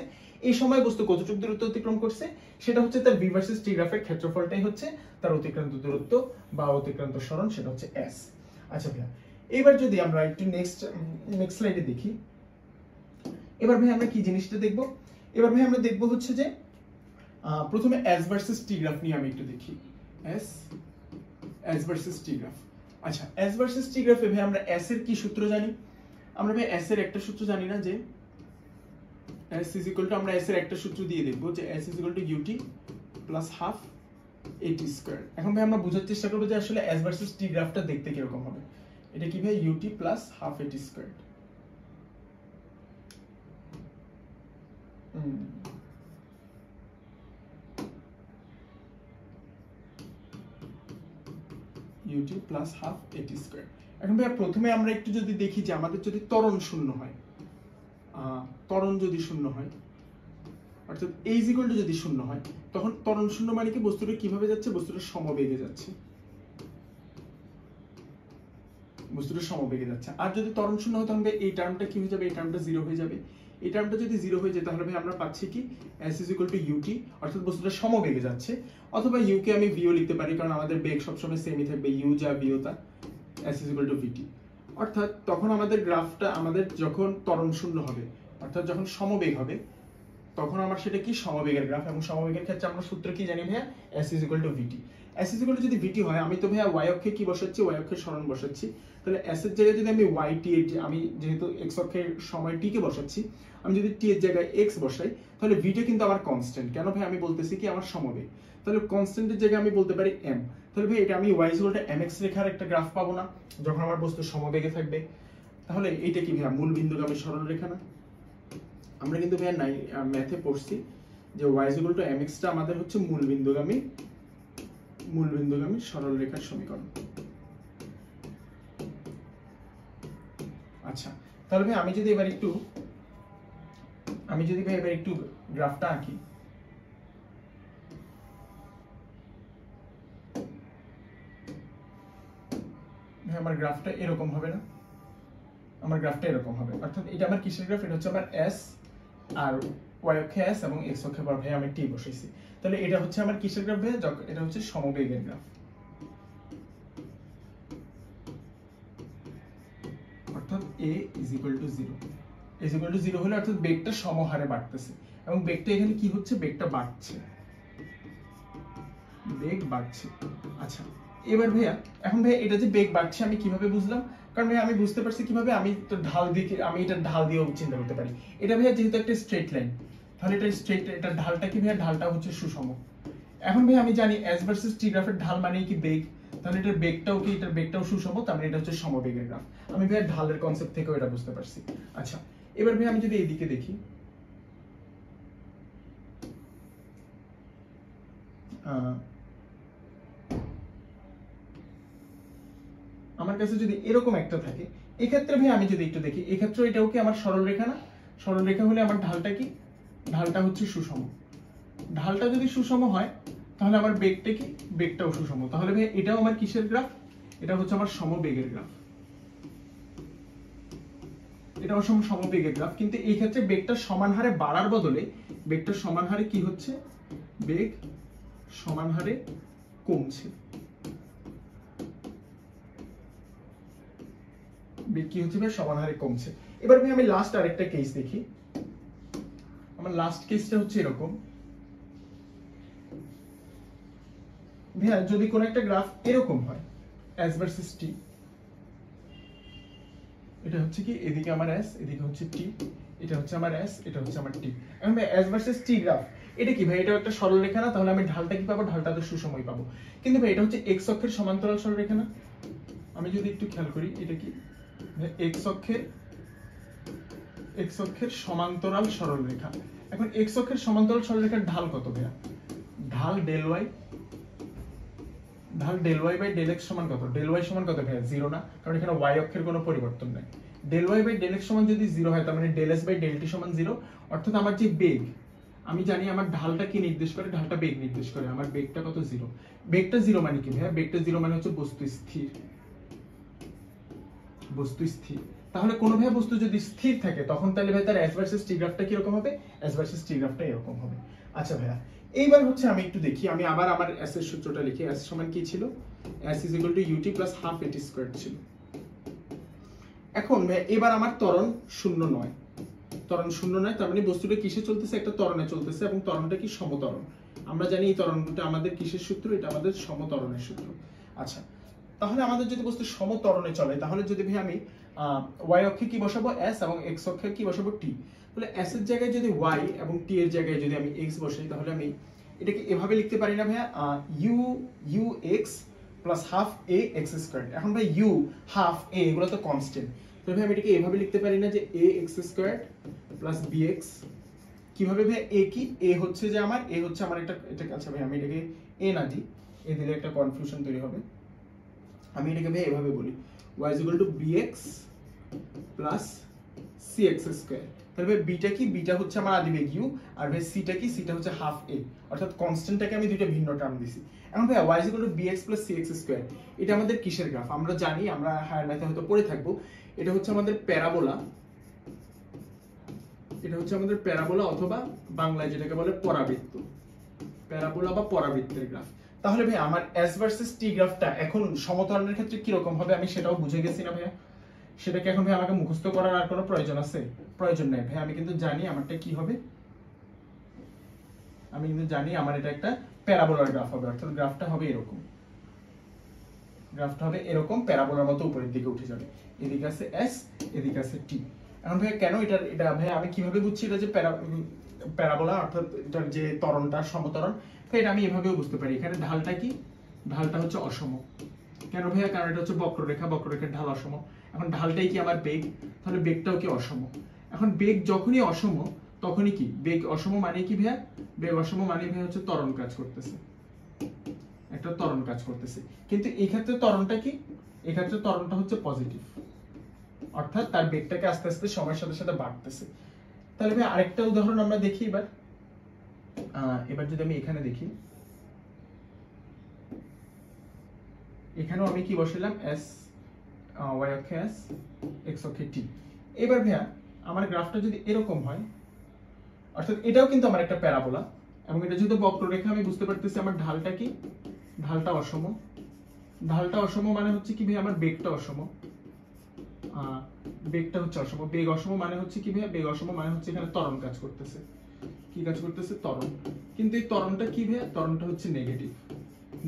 এই সময় বস্তু কতটুকু দূরত্ব অতিক্রম করছে, সেটা হচ্ছে তার v ভার্সেস t গ্রাফের ক্ষেত্রফলটাই হচ্ছে তার অতিক্রান্ত দূরত্ব বা অতিক্রান্ত সরণ, সেটা হচ্ছে s। আচ্ছা ভাইয়া, এবার যদি আমরা একটু নেক্সট স্লাইডে দেখি, এবার ভাই আমরা কি জিনিসটা দেখব, এবার ভাই আমরা দেখব হচ্ছে যে প্রথমে s ভার্সেস t গ্রাফ নিয়ে আমি একটু দেখি। s versus t graph. আচ্ছা, s ভার্সেস t গ্রাফে ভাই আমরা s এর কি সূত্র জানি? আমরা ভাই s এর একটা সূত্র জানি না, যে s = আমরা s এর একটা সূত্র দিয়ে দেখব যে s = ut + ½ at²। এখন ভাই আমরা বোঝার চেষ্টা করব যে আসলে s ভার্সেস t গ্রাফটা দেখতে কি রকম হবে। এটা কি ভাই ut + ½ at²। ut + ½ at²। এখন ভাই প্রথমে আমরা একটু যদি দেখি যে আমাদের যদি ত্বরণ শূন্য হয়, ত্বরণ যদি শূন্য হয়, অর্থাৎ a = যদি শূন্য হয়, তখন ত্বরণ শূন্য মানে কি বস্তুটা কিভাবে যাচ্ছে, বস্তুটা সমবেগে যাচ্ছে, বস্তুটা সমবেগে যাচ্ছে। আর যদি ত্বরণ শূন্য হয়, তখন এই টার্মটা কি হয়ে যাবে, এই টার্মটা 0 হয়ে যাবে। এই টার্মটা যদি 0 হয়ে যায়, তাহলে ভাই আমরা পাচ্ছি কি s = ut, অর্থাৎ বস্তুটা সমবেগে যাচ্ছে। অথবা u কে আমি v ও লিখতে পারি, কারণ আমাদের বেগ সবসময় সেমই থাকবে, u যা v ও তা, s = vt। অর্থাৎ তখন আমাদের গ্রাফটা, আমাদের যখন ত্বরণ শূন্য হবে, অর্থাৎ যখন সমবেগ হবে, তখন আমার সেটা কি সমবেগের গ্রাফ। এবং সমবেগের ক্ষেত্রে আমরা সূত্র কি জানি ভাইয়া, s = vt। s = যদি vt হয়, আমি তো ভাইয়া y অক্ষে কি বসাচ্ছি, y অক্ষের সরণ বসাচ্ছি। তাহলে s এর জায়গায় যদি আমি yt, আমি যেহেতু x অক্ষের সময় t কে বসাচ্ছি, আমি যদি t এর জায়গায় x বসাই, তাহলে v টা কিন্তু আমার কনস্ট্যান্ট। কেন ভাই, আমি বলতেছি কি আমার সমবেগ, তাহলে কনস্ট্যান্টের জায়গায় আমি বলতে পারি m। তাহলে ভাই এটা আমি y = mx রেখার একটা গ্রাফ পাবো না, যখন আমার বস্তু সমবেগে থাকবে। তাহলে এইটা কি ভাইয়া মূল বিন্দুগামী সরল রেখা না? আমরা কিন্তু ভাইয়া ম্যাথে পড়ছি যে y = mx টা আমাদের হচ্ছে মূল বিন্দুগামী সরল রেখার সমীকরণ। আচ্ছা, তাহলে ভাই আমি যদি এবার একটু গ্রাফটা আঁকি। ভাই আমার গ্রাফটা এরকম হবে না? আমার গ্রাফটা এরকম হবে, অর্থাৎ এটা আমার কিসের গ্রাফ, এটা হচ্ছে আমার s, আর y অক্ষে s এবং x অক্ষে ভাই আমি t বসাইছি। তাহলে এটা হচ্ছে আমার কিসের গ্রাফ ভাই, এটা হচ্ছে সমবেগের গ্রাফ। অর্থাৎ a = 0 হলে অর্থাৎ বেগটা সমহারে বাড়তেছে, এবং বেগটা এখানে কি হচ্ছে, বেগটা বাড়ছে, বেগ বাড়ছে। আচ্ছা, এবার ভাইয়া এখন ভাইয়া এটা যে বেগ বাড়ছে আমি কিভাবে বুঝলাম? কারণ ভাইয়া আমি বুঝতে পারছি কিভাবে, আমি তো এটা ঢাল দিয়েও চিন্তা করতে পারি। এটা ভাইয়া যেহেতু একটা স্ট্রেট লাইন, তাহলে এটা স্ট্রেট, এটা ঢালটা কি ভাইয়া, ঢালটা হচ্ছে সুষম। এখন ভাইয়া আমি জানি s ভার্সেস t গ্রাফের ঢাল মানে কি বেগ, তাহলে এটার বেগটাও সুষম, তার মানে এটা হচ্ছে সমবেগের গ্রাফ। আমি ভাইয়া ঢালের কনসেপ্ট থেকেও এটা বুঝতে পারছি। আচ্ছা, এবার ভাইয়া আমি যদি এইদিকে দেখি, আমার কাছে যদি এরকম একটা থাকে, এক্ষেত্রে ভাই আমি যদি একটু দেখি, এক্ষেত্রে এটাও কি আমার সরল রেখা না? সরল রেখা হলে আমার ঢালটা কি, ঢালটা হচ্ছে সুষম। ঢালটা যদি সুষম হয়, তাহলে আমার বেগটা কি, বেগটাও সুষম। তাহলে ভাই এটাও আমার কিসের গ্রাফ, এটা হচ্ছে আমার সমবেগের গ্রাফ। এটা অসম সমবেগের গ্রাফ, কিন্তু এই ক্ষেত্রে বেগটা সমান হারে বাড়ার বদলে বেগটা সমান হারে কি হচ্ছে, বেগ সমান হারে কমছে। বেগ কি হচ্ছে ভাই, সমান হারে কমছে। এবার ভাই আমি লাস্ট আরেকটা কেস দেখি। আমার লাস্ট কেসটা হচ্ছে এরকম ভাইয়া, যদি কোন একটা গ্রাফ এরকম হয় s ভার্সেস t, এটা হচ্ছে কি, এদিকে আমার s, এদিকে হচ্ছে t, এটা হচ্ছে আমার s, এটা হচ্ছে আমার t। এখন ভাই s ভার্সেস t গ্রাফ, এটা কি ভাই, এটা একটা সরল রেখা না? তাহলে আমি ঢালটা কি পাবো, ঢালটা তো সুষমই পাবো। কিন্তু ভাই এটা হচ্ছে x অক্ষের সমান্তরাল সরলরেখা না? আমি যদি একটু খেয়াল করি, এটা কি x অক্ষের সমান্তরাল সরলরেখা। এখন x অক্ষের সমান্তরাল সরলরেখার ঢাল কত ভাইয়া? ঢাল del Y by del X সমান কত? ডেল ওয়াই সমান কত ভাইয়া? 0 না, কারণ এখানে ওয়াই অক্ষের কোনো পরিবর্তন নাই। Del Y by del X সমান যদি 0 হয়, তার মানে del S by del T সমান 0। অর্থাৎ আমার যে বেগ, আমি জানি আমার ঢালটা কি নির্দেশ করে, ঢালটা বেগ নির্দেশ করে। আমার বেগটা কত? 0। বেগটা 0 মানে কি ভাইয়া? বেগটা 0 মানে হচ্ছে বস্তু স্থির। বস্তু স্থির, তাহলে কোন ভাবে বস্তু যদি স্থির থাকে, তখন তাহলে ভাই তার এস ভার্সেস টি গ্রাফটা কি রকম হবে? এস ভার্সেস টি গ্রাফটা এরকম হবে। আচ্ছা ভাইয়া, এইবার হচ্ছে আমি একটু দেখি, আমি আবার আমার এস এর সূত্রটা লিখি। এস সমান কি ছিল? S is equal to UT plus half AT square ছিল। এখন ভাই এবার আমার ত্বরণ শূন্য নয়, ত্বরণ শূন্য নয়, তার মানে বস্তুটা কিসে চলতেছে? একটা ত্বরণে চলতেছে, এবং ত্বরণটা কি? সমত্বরণ। আমরা জানি এই ত্বরণটা আমাদের কিসের সূত্র? এটা আমাদের সমত্বরণের সূত্র। আচ্ছা, তাহলে আমাদের যদি বস্তু সমত্বরণে চলে, তাহলে যদি ভাই আমি ওয়াই অক্ষে কি বসাবো? এস, এবং এক্স অক্ষে কি বসাবো? টি। তাহলে এস এর জায়গায় যদি ওয়াই এবং টি এর জায়গায় যদি আমি এক্স বসাই, তাহলে আমি এটাকে এভাবে লিখতে পারি না ভাইয়া? U X plus half A X square. এখন ভাই ইউ, হাফ, এ এগুলো তো কনস্ট্যান্ট, তাহলে ভাই আমি এটাকে এভাবে লিখতে পারি না যে A X square plus B X. কিভাবে ভাই? এ কি? এ হচ্ছে যে আমার, এ হচ্ছে আমার এটা। আচ্ছা ভাই, আমি এটাকে এ না দিই, এ দিলে একটা কনফিউশন তৈরি হবে। আমি এটাকে ভাই এভাবে বলি, y is equal to bx plus cx square. তাহলে ভাই বিটা কি? বিটা হচ্ছে আমার আদিবেগ u, আর ভাই সিটা কি? সিটা হচ্ছে হাফ a। অর্থাৎ কনস্ট্যান্টটাকে আমি দুইটা ভিন্ন টার্ম দিছি। এখন ভাই y is equal to bx plus cx square, এটা আমাদের কিসের গ্রাফ? আমরা জানি, আমরা হায়ার ম্যাথে হয়তো পড়ে থাকবো, এটা হচ্ছে আমাদের প্যারাবোলা। এটা হচ্ছে আমাদের প্যারাবোলা, অথবা বাংলায় যেটাকে বলে পরাবৃত্ত। প্যারাবোলা বা পরাবৃত্তের গ্রাফ। তাহলে ভাই আমার এস ভার্সেস টি গ্রাফটা এখন সমতলের ক্ষেত্রে কি রকম হবে আমি সেটাও বুঝে গেছি না ভাইয়া? সেটাকে এখন ভাই আমাকে মুখস্থ করার আর কোনো প্রয়োজন আছে? প্রয়োজন নাই ভাই, আমি কিন্তু জানি আমারটা কি হবে। আমি কিন্তু জানি আমার এটা একটা প্যারাবোলার গ্রাফ হবে, অর্থাৎ গ্রাফটা হবে এরকম। গ্রাফটা হবে এরকম, প্যারাবোলার মতো উপরের দিকে উঠে যাবে। এদিকে আছে এস, এদিকে আছে টি। এখন ভাই কেন এটা ভাই আমি কিভাবে বুঝছি এটা যে প্যারাবোলা, অর্থাৎ এটার যে ত্বরণটা সমতরণ? এটা আমি এভাবেও বুঝতে পারি। এখানে ঢালটা কি? ঢালটা হচ্ছে অসম। কেন ভাইয়া? কারণ এটা হচ্ছে বক্ররেখা, বক্ররেখার ঢাল অসম। এখন ঢালটাই কি আমার বেগ, তাহলে বেগটাও কি অসম। এখন বেগ যখনই অসম, তখনই কি? বেগ অসম মানে কি ভাইয়া? বেগ অসম মানে ভাইয়া হচ্ছে ত্বরণ কাজ করতেছে, একটা ত্বরণ কাজ করতেছে। কিন্তু এই ক্ষেত্রে ত্বরণটা কি? এই ক্ষেত্রে ত্বরণটা হচ্ছে পজিটিভ, অর্থাৎ তার বেগটাকে আস্তে আস্তে সময়ের সাথে সাথে বাড়তেছে। তাহলে ভাই আরেকটা উদাহরণ আমরা দেখি এবার। এবার যদি আমি এখানে দেখি, এখানেও আমি কি বসালাম? এস, ওয়াই অক্ষে এস, এক্স অক্ষে টি। এবার ভাইয়া আমার গ্রাফটা যদি এরকম হয়, অর্থাৎ এটাও কিন্তু আমার একটা প্যারাবোলা, এবং এটা যেহেতু বক্ররেখা, আমি বুঝতে পারতেছি আমার ঢালটা কি? ঢালটা অসম। ঢালটা অসম মানে হচ্ছে কি ভাই? আমার বেগটা অসম। বেগটা হচ্ছে অসম। বেগ অসম মানে হচ্ছে কি ভাইয়া? বেগ অসম মানে হচ্ছে এখানে ত্বরণ কাজ করতেছে। কি কাজ করতেছে? ত্বরণ। কিন্তু এই ত্বরণটা কি ভাইয়া? ত্বরণটা হচ্ছে নেগেটিভ।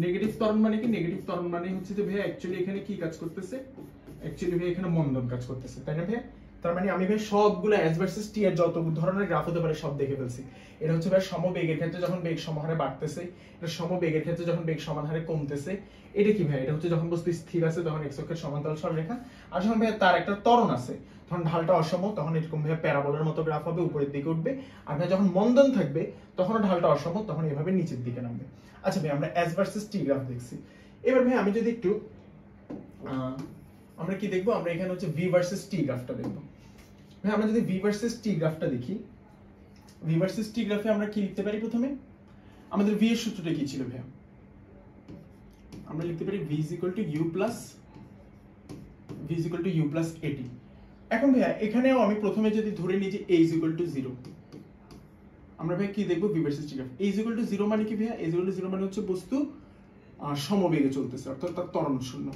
নেগেটিভ ত্বরণ মানে কি? নেগেটিভ ত্বরণ মানে হচ্ছে যে ভাইয়া অ্যাকচুয়ালি এখানে কি কাজ করতেছে? অ্যাকচুয়ালি ভাই এখানে মন্দন কাজ করতেছে, তাই না ভাইয়া? তার মানে আমি ভাই সবগুলো এস ভার্সেস টি এর যত ধরনের গ্রাফ হতে পারে সব দেখে ফেলছি। এটা হচ্ছে ভাই সমবেগের ক্ষেত্রে যখন বেগ সমাহারে বাড়তেছে, এটা সমবেগের ক্ষেত্রে যখন বেগ সমান হারে কমতেছে। এটা কি ভাই? এটা হচ্ছে যখন বস্তু স্থির আছে তখন এক্স অক্ষের সমান্তরাল সরলরেখা, আর যখন ভাই তার একটা ত্বরণ আছে, তখন ঢালটা অসম, তখন এরকম ভাবে প্যারাবোলার মতো গ্রাফ হবে, উপরের দিকে উঠবে। আর ভাই যখন মন্দন থাকবে, তখন ঢালটা অসম, তখন এভাবে নিচের দিকে নামবে। আচ্ছা ভাই, আমরা এস ভার্সেস টি গ্রাফ দেখছি। এবার ভাই আমি যদি একটু আমরা কি দেখবো? আমরা এখানে হচ্ছে ভি ভার্সেস টি গ্রাফটা দেখবো। ভাই আমরা যদি ভি ভার্সেস টি গ্রাফটা দেখি, ভি ভার্সেস টি গ্রাফে আমরা কি লিখতে পারি? প্রথমে আমাদের ভি এর সূত্রটা কি ছিল ভাই? আমরা লিখতে পারি V is equal to U plus AT. এখন ভাইয়া এখানেও আমি প্রথমে যদি ধরে নিই যে a ইজ ইকুয়াল টু 0, আমরা ভাই কি দেখবো? V versus T graph. a is equal two 0 মানে কি ভাইয়া? a ইজ ইকুয়াল টু 0 মানে হচ্ছে বস্তু সমবেগে চলতেছে, অর্থাৎ তার ত্বরণ শূন্য।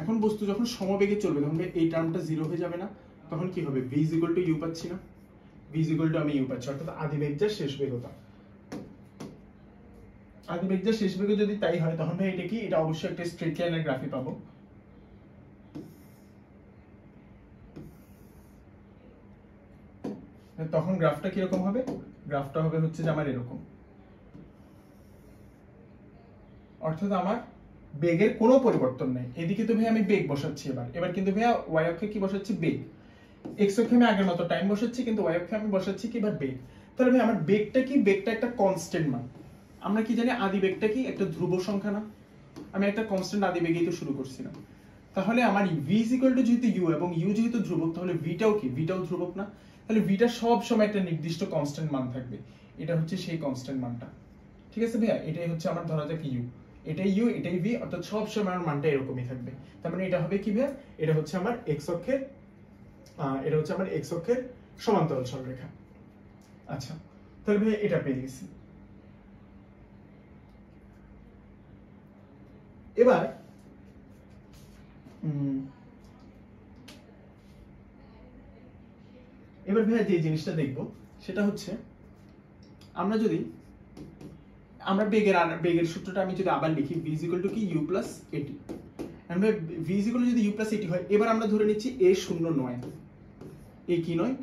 এখন বস্তু যখন সমবেগে চলবে, তখন এই টার্মটা 0 হয়ে যাবে না? তখন কি হবে? v is equal two u পাচ্ছি না? v ইজ ইকুয়াল টু আমি u পাচ্ছি, অর্থাৎ আদিবেগ যা শেষ বেগতা। আদিবেগ যা শেষ বেগে যদি তাই হয়, তখন ভাই এটা কি? এটা অবশ্যই একটা স্ট্রেট লাইনের গ্রাফই পাবো। তখন গ্রাফটা কিরকম হবে? গ্রাফটা হবে হচ্ছে যে আমার এরকম, অর্থাৎ আমার বেগের কোনো পরিবর্তন নেই। এদিকে তো ভাই আমি বেগ বসাচ্ছি, এবার কিন্তু ভাইয়া ওয়াই অক্ষে কি বসাচ্ছি? বেগ। এক্স অক্ষে আমি আগের মতো টাইম বসাচ্ছি, কিন্তু ওয়াই অক্ষে আমি বসাচ্ছি কি? এবার বেগ। তাহলে ভাই আমার বেগটা কি? বেগটা একটা কনস্ট্যান্ট মান। আমরা কি জানি আদিবেগটা কি একটা ধ্রুব সংখ্যা না? আমি একটা কনস্ট্যান্ট আদিবেগেই তো শুরু করছিলাম। তাহলে আমার v is equal to যেহেতু u এবং u যেহেতু ধ্রুবক, তাহলে vটাও কি? vটাও ধ্রুবক না? তাহলে vটা সব সময় একটা নির্দিষ্ট কনস্ট্যান্ট মান থাকবে। এটা হচ্ছে সেই কনস্ট্যান্ট মানটা। ঠিক আছে ভাইয়া, এটাই হচ্ছে আমার ধরা যাক u, এটাই u, এটাই v, অর্থাৎ সব সময় আমার মানটা এরকমই থাকবে। তার মানে এটা হবে কি ভাইয়া? এটা হচ্ছে আমার x অক্ষের সমান্তরাল সরলরেখা। আচ্ছা, তাহলে ভাইয়া এটা পেয়ে গেছি। এবার ভাইয়া যে জিনিসটা দেখবো সেটা হচ্ছে আমরা বেগের সূত্রটা আমি যদি আবার লিখি, v is equal to কি? u plus at। and v is equal to যদি u plus at হয়, এবার আমরা ধরে নিচ্ছি a শূন্য নয়, a কি নয়?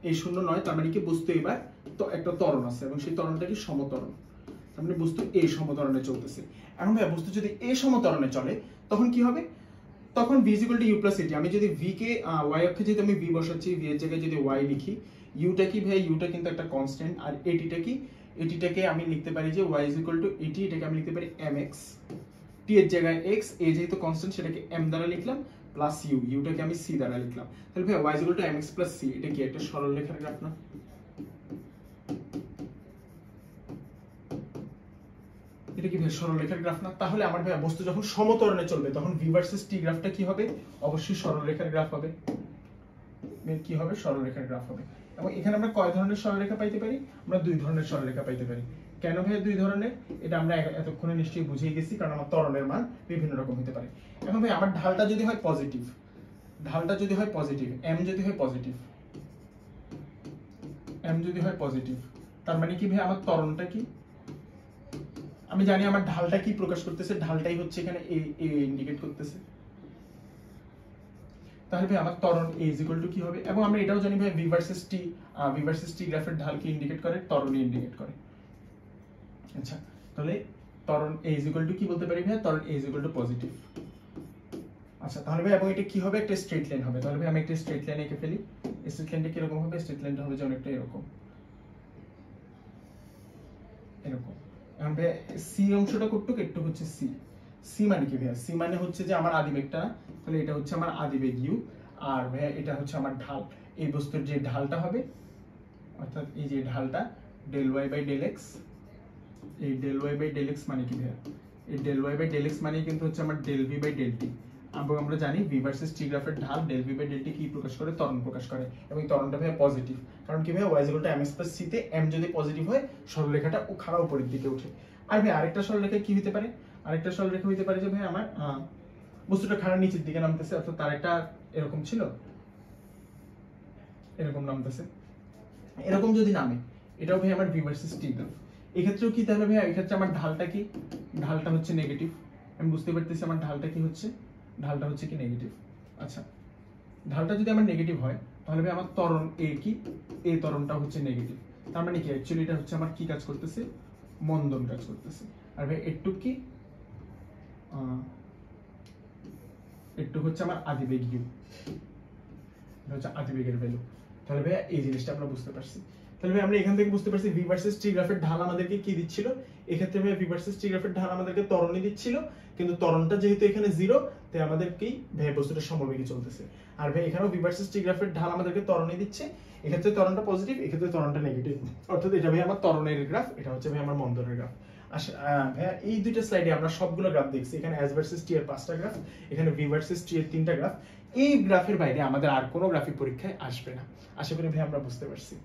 a শূন্য নয়, তার মানে কি বস্তু এবার তো একটা ত্বরণ আছে এবং সেই ত্বরণটা কি? সমত্বরণ। তার মানে বস্তু a সমত্বরণে চলতেছে। এখন ভাইয়া বস্তু যদি a সমত্বরণে চলে তখন কি হবে? তখন v is equal to u plus at। আমি যদি v কে y অক্ষে যেহেতু আমি v বসাচ্ছি, v এর জায়গায় যদি y লিখি, u টা কি ভাই? u টা কিন্তু একটা কনস্ট্যান্ট, আর at টা কি? at টাকে আমি লিখতে পারি যে y is equal to at, এটাকে আমি লিখতে পারি mx, t এর জায়গায় x, a যেহেতু কনস্ট্যান্ট সেটাকে m দ্বারা লিখলাম, প্লাস u টাকে আমি c দ্বারা লিখলাম। তাহলে ভাই y is equal to mx plus c, এটা কি একটা সরলরেখার গ্রাফ না? এটা কি ভাই সরলরেখার গ্রাফ না? তাহলে আমার ভাই বস্তু যখন সমত্বরণে চলবে তখন v ভার্সেস t গ্রাফটা কি হবে? অবশ্যই সরলরেখার গ্রাফ হবে। কি হবে? সরলরেখার গ্রাফ হবে। এবং এখানে আমরা কয় ধরনের সরলরেখা পাইতে পারি? আমরা দুই ধরনের সরলরেখা পাইতে পারি। কেন ভাই দুই ধরনের? এটা আমরা এতক্ষণে নিশ্চয়ই বুঝিয়ে গেছি, কারণ আমার ত্বরণের মান বিভিন্ন রকম হতে পারে। এখন ভাই আমার ঢালটা যদি হয় পজিটিভ, m যদি হয় পজিটিভ, তার মানে কি ভাই আমার ত্বরণটা কি? আমি জানি আমার ঢালটা কি প্রকাশ করতেছে, ঢালটাই হচ্ছে এখানে a ইন্ডিকেট করতেছে। তাহলে ভাই আমার ত্বরণ a is equal to কি হবে? এবং আমরা এটাও জানি ভাই v ভার্সেস t গ্রাফের ঢাল কি ইন্ডিকেট করে? ত্বরণই ইন্ডিকেট করে। আচ্ছা, তাহলে ত্বরণ a is equal to কি বলতে পারি ভাই? ত্বরণ a is equal to positive. আচ্ছা, তাহলে ভাই এবং এটা কি হবে? একটা স্ট্রেট লাইন হবে। তাহলে ভাই আমি একটা স্ট্রেট লাইন এঁকে ফেলি। স্ট্রেট লাইনটা কি রকম হবে? স্ট্রেট লাইনটা হবে যে অনেকটা এরকম। এখন ভাই c অংশটা কতটুকু? একটু হচ্ছে c মানে কি ভাই? c মানে হচ্ছে যে আমার আদিবেগটা, তাহলে এটা হচ্ছে আমার আদিবেগ u, আর ভাই এটা হচ্ছে আমার ঢাল। এই বস্তুর যে ঢালটা হবে, অর্থাৎ এই যে ঢালটা del y by del x, এই del y by del x মানে কি ভাই? এই del y by del x মানে কিন্তু হচ্ছে আমার del v by del t। এবং আমরা জানি v ভার্সেস t গ্রাফের ঢাল del v by del t কি প্রকাশ করে? ত্বরণ প্রকাশ করে। এবং ত্বরণটা ভাই পজিটিভ, কারণ কি ভাই? y is equal to mx plus c তে m যদি পজিটিভ হয়, সরলরেখাটা খাড়া উপরের দিকে ওঠে। আর ভাই আরেকটা সরলরেখা কি হতে পারে? আরেকটা সরলরেখা হতে পারে যে ভাই আমার বস্তুটা খাড়া নিচের দিকে নামতেছে, অর্থাৎ তার একটা এরকম ছিল, এরকম নামতেছে। এরকম যদি নামে, এটাও ভাই আমার v ভার্সেস t গ্রাফ। এই ক্ষেত্রেও কি তাহলে ভাই? এই ক্ষেত্রে আমার ঢালটা কি? ঢালটা হচ্ছে নেগেটিভ। আমি বুঝতে পারতেছি আমার ঢালটা কি হচ্ছে? ঢালটা হচ্ছে কি? নেগেটিভ। আচ্ছা, ঢালটা যদি আমার নেগেটিভ হয়, তাহলে ভাই আমার ত্বরণ a কি? এই ত্বরণটা হচ্ছে নেগেটিভ। তার মানে কি অ্যাকচুয়ালি এটা হচ্ছে আমার কি কাজ করতেছে? মন্দন কাজ করতেছে। আর ভাই একটু কি? একটু হচ্ছে আমার আদিবেগ u, এটা হচ্ছে আদিবেগের ভ্যালু। তাহলে ভাই এই জিনিসটা আমরা বুঝতে পারছি। তাহলে ভাই আমরা এখান থেকে বুঝতে পারছি v ভার্সেস t গ্রাফের ঢাল আমাদেরকে কি দিচ্ছিল? এক্ষেত্রে ভাই v ভার্সেস t গ্রাফের ঢাল আমাদেরকে ত্বরণই দিচ্ছিল, কিন্তু ত্বরণটা যেহেতু এখানে 0, তাই আমাদের কি ভাই বস্তুটা সমবেগে চলতেছে। আর ভাই এখানেও v ভার্সেস t গ্রাফের ঢাল আমাদেরকে ত্বরণই দিচ্ছে। এক্ষেত্রে ত্বরণটা পজিটিভ, এক্ষেত্রে ত্বরণটা নেগেটিভ। অর্থাৎ এটা ভাই আমার ত্বরণের গ্রাফ, এটা হচ্ছে ভাই আমার মন্দনের গ্রাফ। ভাইয়া এই দুইটা স্লাইডে আমরা সবগুলো গ্রাফ দেখছি। এখানে s ভার্সেস t এর 5টা গ্রাফ, এখানে v ভার্সেস t এর 3টা গ্রাফ। এই গ্রাফের বাইরে আমাদের আর কোনো গ্রাফিক পরীক্ষায় আসবে না। আশা করি ভাই আমরা বুঝতে পারছি।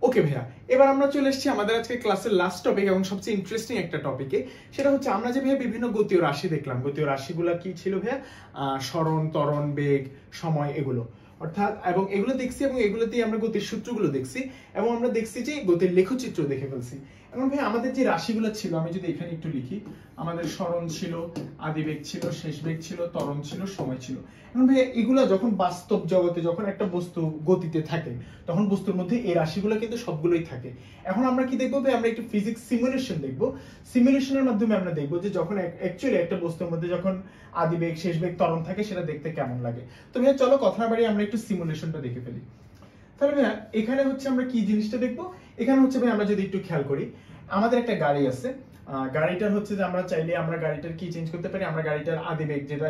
ওকে ভাইয়া, এবার আমরা চলে এসেছি আমাদের আজকে ক্লাসের লাস্ট টপিক এবং সবচেয়ে ইন্টারেস্টিং একটা টপিকে। সেটা হচ্ছে আমরা যে ভাইয়া বিভিন্ন গতীয় রাশি দেখলাম, গতীয় রাশিগুলো কি ছিল ভাইয়া? সরণ, ত্বরণ, বেগ, সময়, এগুলো। অর্থাৎ এবং এগুলো দেখছি এবং এগুলোতেই আমরা গতির সূত্রগুলো দেখছি এবং আমরা দেখছি যে গতির লেখচিত্র দেখে ফেলছি। এখন ভাই আমাদের যে রাশিগুলো ছিল, আমি যদি এখানে একটু লিখি, আমাদের সরণ ছিল, আদিবেগ ছিল, শেষ বেগ ছিল, ত্বরণ ছিল, সময় ছিল। এখন ভাই এগুলো যখন বাস্তব জগতে যখন একটা বস্তু গতিতে থাকে, তখন বস্তুর মধ্যে এই রাশিগুলো কিন্তু সবগুলোই থাকে। এখন আমরা কি দেখবো ভাই? আমরা একটু ফিজিক্স সিমুলেশন দেখবো। সিমুলেশনের মাধ্যমে আমরা দেখবো যে যখন অ্যাকচুয়ালি একটা বস্তুর মধ্যে যখন আদিবেগ, শেষ বেগ, ত্বরণ থাকে, সেটা দেখতে কেমন লাগে। তো ভাই চলো কথা না বাড়িয়ে আমরা একটু সিমুলেশনটা দেখে ফেলি। তাহলে ভাইয়া এখানে হচ্ছে আমরা কি জিনিসটা দেখবো? এখানে হচ্ছে ভাই আমরা যদি একটু খেয়াল করি, আমাদের একটা গাড়ি আছে, গাড়িটার হচ্ছে যে আমরা চাইলে আমরা গাড়িটার কি চেঞ্জ করতে পারি, আমরা গাড়িটার আদিবেগ যেটা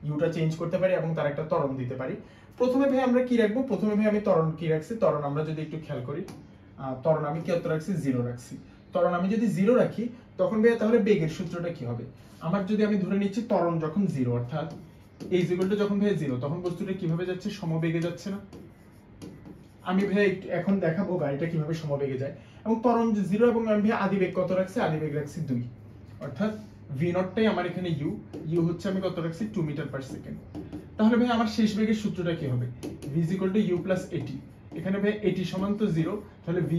ইউটা চেঞ্জ করতে পারি এবং তার একটা ত্বরণ দিতে পারি। প্রথমে ভাই আমরা কি রাখবো, প্রথমে ভাই আমি ত্বরণ কি রাখছি, ত্বরণ আমরা যদি একটু খেয়াল করি, ত্বরণ আমি কত রাখছি, 0 রাখছি। ত্বরণ আমি যদি 0 রাখি তখন ভাই তাহলে বেগের সূত্রটা কি হবে, আমার যদি আমি ধরে নিচ্ছি ত্বরণ যখন 0, অর্থাৎ এই জিগলটা যখন ভাই 0, তখন বস্তুটা কিভাবে যাচ্ছে, সমবেগে যাচ্ছে না। আমি ভাই এখন দেখাবো গাড়িটা কিভাবে সমবেগে যায়। এবং ত্বরণ 0 এবং আমি ভাই আদিবেগ কত রাখছি, আদিবেগ রাখছি 2, অর্থাৎ v নটটাই আমার এখানে ইউ হচ্ছে আমি কত রাখছি, 2 মিটার পার সেকেন্ড। তাহলে ভাই আমার শেষ বেগের সূত্রটা কি হবে, v u প্লাস at। এখানে ভাই at সমান তো 0, তাহলে v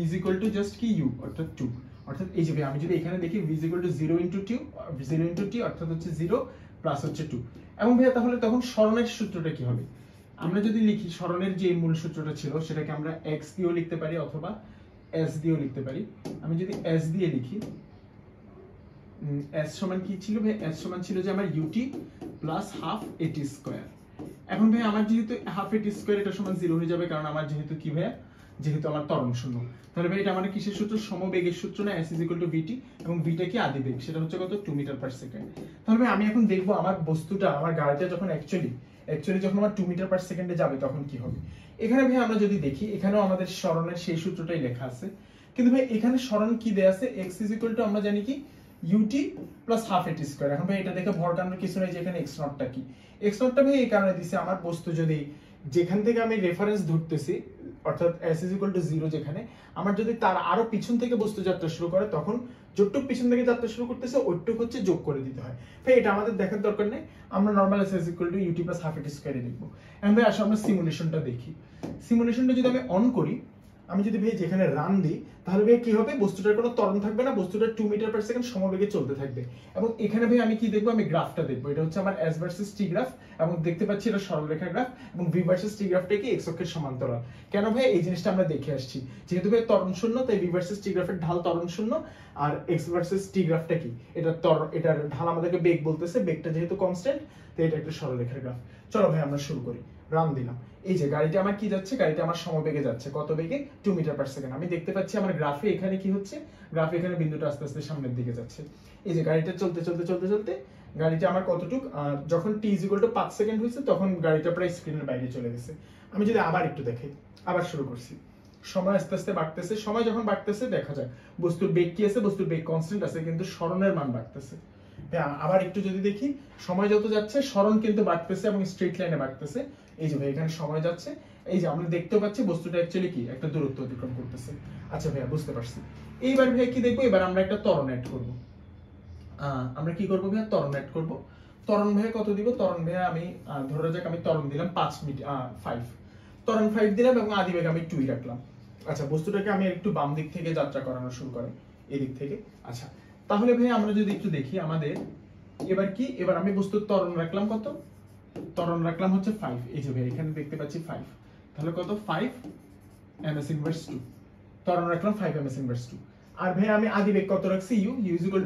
জাস্ট কি u, অর্থাৎ 2। অর্থাৎ এই যে ভাই আমি যদি এখানে দেখি v 0 ইনটু t, অর্থাৎ হচ্ছে 0 প্লাস হচ্ছে 2। এবং ভাই তাহলে তখন সরণের সূত্রটা কি হবে, আমরা যদি লিখি সরণের যে মূল সূত্রটা ছিল সেটাকে আমরা x দিয়েও লিখতে পারি অথবা s দিয়েও লিখতে পারি। আমি যদি s দিয়ে লিখি, s সমান কি ছিল ভাই, s সমান ছিল যে আমার ut plus half at square. এখন ভাই আমার যেহেতু হাফ at স্কয়ার এটা সমান 0 হয়ে যাবে, কারণ আমার যেহেতু কি ভাই, যেহেতু আমার ত্বরণ শূন্য। তাহলে ভাই এটা আমাদের কিসের সূত্র, সমবেগের সূত্র না, s vt, এবং vটা কি আদিবেগ, সেটা হচ্ছে কত, 2 মিটার পার সেকেন্ড। তাহলে ভাই আমি এখন দেখবো আমার বস্তুটা, আমার গাড়িটা যখন অ্যাকচুয়ালি যখন আমার 2 মিটার পার সেকেন্ডে যাবে তখন কি হবে। এখানে ভাই আমরা যদি দেখি, এখানেও আমাদের সরণের সেই সূত্রটাই লেখা আছে, কিন্তু ভাই এখানে সরণ কি দেয়া আছে, x আমরা জানি কি ut plus half at square. এখন ভাই এটা দেখে ভর কাটানোর কিছু নাই যে এখানে x নটটা কি, x নটটা ভাই এই কারণে দিছে, আমার বস্তু যদি যেখান থেকে আমি রেফারেন্স ধরতেছি, অর্থাৎ s 0 যেখানে, আমার যদি তার আরো পিছন থেকে বস্তু যাত্রা শুরু করে, তখন যতটুকু পিছন থেকে যাত্রা শুরু করতেছে ওইটুকু হচ্ছে যোগ করে দিতে হয়। ভাই এটা আমাদের দেখার দরকার নেই, আমরা normal s ut plus half at স্কয়ারে লিখবো। এখন ভাই আসলে আমরা সিমুলেশনটা দেখি। সিমুলেশনটা যদি আমি অন করি, আমি যদি ভাই যেখানে রান দিই, তাহলে ভাই কি হবে, বস্তুটার কোনো ত্বরণ থাকবে না, বস্তুটা 2 মিটার পার সেকেন্ড সমবেগে চলতে থাকবে। এবং এখানে ভাই আমি কি দেখবো, আমি গ্রাফটা দেখবো, এটা হচ্ছে আমার s ভার্সেস t গ্রাফ, এবং দেখতে পাচ্ছি এটা সরলরেখার গ্রাফ, এবং v ভার্সেস t গ্রাফটা কি x অক্ষের সমান্তরাল। কেন ভাই এই জিনিসটা আমরা দেখে আসছি, যেহেতু ভাই ত্বরণ শূন্য, তাই v ভার্সেস t গ্রাফের ঢাল ত্বরণ শূন্য, আর x ভার্সেস t গ্রাফটা কি, এটার ঢাল আমাদেরকে বেগ বলতেছে, বেগটা যেহেতু কনস্ট্যান্ট, তাই এটা একটা সরলরেখার গ্রাফ। চলো ভাই আমরা শুরু করি, রান দিলাম। এই যে গাড়িটা আমার কি যাচ্ছে, গাড়িটা আমার সমবেগে যাচ্ছে, কত বেগে, 2 মিটার পার সেকেন্ড। আমি দেখতে পাচ্ছি আমার গ্রাফে এখানে কি হচ্ছে, গ্রাফে এখানে বিন্দুটা আস্তে আস্তে সামনের দিকে যাচ্ছে। এই যে গাড়িটা চলতে চলতে চলতে চলতে গাড়িটা আমার কতটুক, যখন t 5 সেকেন্ড হয়েছে তখন গাড়িটা প্রায় স্ক্রিনের বাইরে চলে গেছে। আমি যদি আবার একটু দেখাই, আবার শুরু করছি, সময় আস্তে আস্তে বাড়তেছে, সময় যখন বাড়তেছে দেখা যায় বস্তুর বেগ কি আছে, বস্তুর বেগ কনস্ট্যান্ট আছে, কিন্তু সরণের মান বাড়তেছে। আবার একটু যদি দেখি, সময় যত যাচ্ছে সরণ কিন্তু বাড়তেছে এবং স্ট্রেট লাইনে বাড়তেছে। এই যে ভাই এখানে সময় যাচ্ছে, এই যে আমরা দেখতে পাচ্ছি বস্তুটা অ্যাকচুয়ালি কি একটা দূরত্ব অতিক্রম করতেছে। আচ্ছা ভাইয়া বুঝতে পারছি। এইবার ভাই কি দেখবো, এবার আমরা একটা ত্বরণ অ্যাড করব। আমরা কি করবো ভাইয়া, ত্বরণ অ্যাড করব। ত্বরণ ভাইয়া কত দিব, ত্বরণ ভাইয়া আমি ধরে যাক আমি ত্বরণ দিলাম 5 মিটার 5, ত্বরণ 5 দিলাম এবং আদিবেগ আমি 2 রাখলাম। আচ্ছা বস্তুটাকে আমি একটু বাম দিক থেকে যাত্রা করানো শুরু করে, এই দিক থেকে। আচ্ছা তাহলে ভাই আমরা যদি একটু দেখি আমাদের এবার কি, এবার আমি বস্তুর ত্বরণ রাখলাম কত, ত্বরণ রাখলাম হচ্ছে 5। এই যে ভাই এখানে দেখতে পাচ্ছি 5, তাহলে কত, 5 ms ইনভার্স 2, ত্বরণ রাখলাম 5 ms ইনভার্স 2। আর ভাই আমি আদিবেগ কত রাখছি, u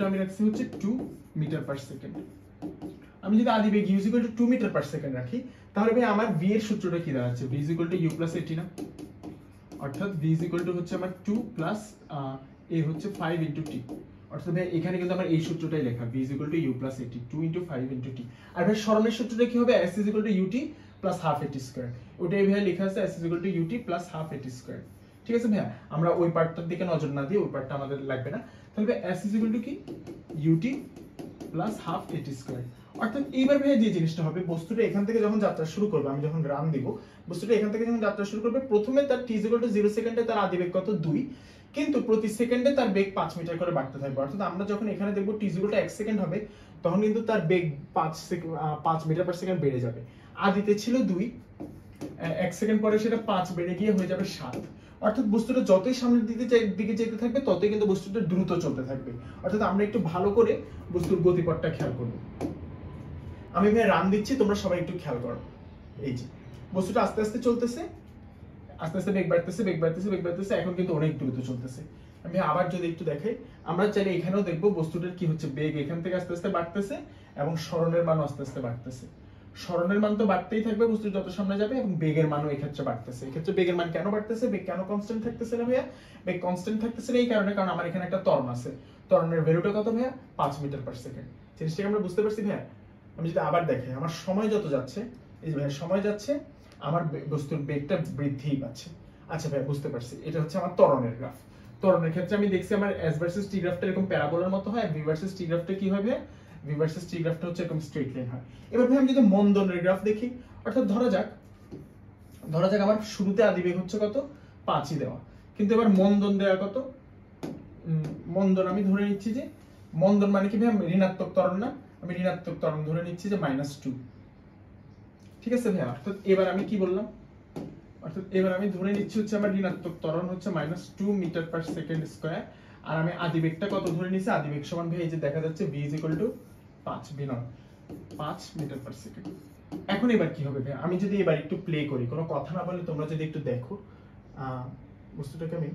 আমি রাখছি হচ্ছে 2 মিটার পার সেকেন্ড। আমি যদি আদিবেগ u 2 মিটার পার সেকেন্ড রাখি, তাহলে ভাই আমার v এর সূত্রটা কি দাঁড়াচ্ছে, v u প্লাস at না, অর্থাৎ v হচ্ছে আমার 2 প্লাস a হচ্ছে 5 ইনটু t। অর্থাৎ ভাই এখানে কিন্তু আমার এই সূত্রটাই লেখা, v u plus at, 2 into 5 into t। আর ভাই সরণের সূত্রটা কি হবে, s ut plus half at square. ওটাই ভাই লেখা আছে s ut plus half at square. ঠিক আছে ভাইয়া, আমরা ওই পার্টটার দিকে নজর না দিই, ওই পার্টটা আমাদের লাগবে না। তাহলে s কি ut plus half at square. অর্থাৎ এইবার ভাই যে জিনিসটা হবে, বস্তুটা এখান থেকে যখন যাত্রা শুরু করবে, আমি যখন রান দিব, বস্তুটা এখান থেকে যখন যাত্রা শুরু করবে, প্রথমে তার t 0 সেকেন্ডে তার আদিবেগ কত, 2, কিন্তু প্রতি সেকেন্ডে তার বেগ 5 মিটার করে বাড়তে থাকবে। অর্থাৎ আমরা যখন এখানে দেখব t 1 সেকেন্ড হবে, তখন কিন্তু তার বেগ 5 মিটার পার সেকেন্ড বেড়ে যাবে। আদিতে ছিল 2, 1 সেকেন্ড পরে সেটা 5 বেড়ে গিয়ে হয়ে যাবে 7। অর্থাৎ বস্তুটা যতই সামনের দিকে যেতে থাকবে, ততই কিন্তু বস্তুটা দ্রুত চলতে থাকবে। অর্থাৎ আমরা একটু ভালো করে বস্তুর গতিপথটা খেয়াল করব। আমি ভাই রান দিচ্ছি, তোমরা সবাই একটু খেয়াল করো। এই যে বস্তুটা আস্তে আস্তে চলতেছে, আস্তে আস্তে বেগ বাড়তেছে, বেগ বাড়তেছে, বেগ বাড়তেছে, এখন কিন্তু অনেক দ্রুত চলতেছে। আমি আবার যদি একটু দেখাই, আমরা চাইলে এখানেও দেখবো বস্তুটার কি হচ্ছে, বেগ এখান থেকে আস্তে আস্তে বাড়তেছে এবং সরণের মান আস্তে আস্তে বাড়তেছে। সরণের মান তো বাড়তেই থাকবে বস্তু যত সামনে যাবে, এবং বেগের মানও এই ক্ষেত্রে বাড়তেছে। এই ক্ষেত্রে বেগের মান কেন বাড়তেছে, বেগ কেন কনস্ট্যান্ট থাকতেছে না ভাইয়া? বেগ কনস্ট্যান্ট থাকতেছে না এই কারণে, কারণ আমার এখানে একটা ত্বরণ আছে। ত্বরণের ভ্যালুটা কত ভাইয়া? 5 মিটার পার সেকেন্ড। জিনিসটাকে আমরা বুঝতে পারছি ভাইয়া? আমি যদি আবার দেখাই, আমার সময় যত যাচ্ছে, এই যে ভাইয়া সময় যাচ্ছে, আমার বস্তুর বেগটা বৃদ্ধিই পাচ্ছে। আচ্ছা ভাইয়া বুঝতে পারছি, এটা হচ্ছে আমার ত্বরণের গ্রাফ। ত্বরণের ক্ষেত্রে আমি দেখছি আমার এস ভার্সেস টি গ্রাফটা এরকম প্যারাবোলার মতো হয়, ভি ভার্সেস টি গ্রাফটা কি হবে? ভি ভার্সেস টি গ্রাফটা হচ্ছে এরকম স্ট্রেট লাইন হয়। এবার ভাই আমি যদি মন্দনের গ্রাফ দেখি, অর্থাৎ ধরা যাক আমার শুরুতে আদিবেগ হচ্ছে কত? 5ই দেওয়া, কিন্তু এবার মন্দন দেওয়া কত? মন্দন আমি ধরে নিচ্ছি যে মন্দন মানে কি ভাই? ঋণাত্মক ত্বরণ না? আমি ঋণাত্মক ত্বরণ ধরে নিচ্ছি যে -2। ঠিক আছে ভাই? অর্থাৎ এবার আমি কি বললাম? অর্থাৎ এবার আমি ধরে নিচ্ছি হচ্ছে আমার ঋণাত্মক ত্বরণ হচ্ছে -2 মিটার পার সেকেন্ড স্কয়ার, আর আমি আদিবেগটা কত ধরে নিছি? আদিবেগ সমান ভাই এই যে দেখা যাচ্ছে v = 5 বিনয় 5 মিটার পার সেকেন্ড। এখন এবার কি হবে ভাই? আমি যদি এবার একটু প্লে করি, কোনো কথা না বলে তোমরা যদি একটু দেখো বস্তুটাকে, আমি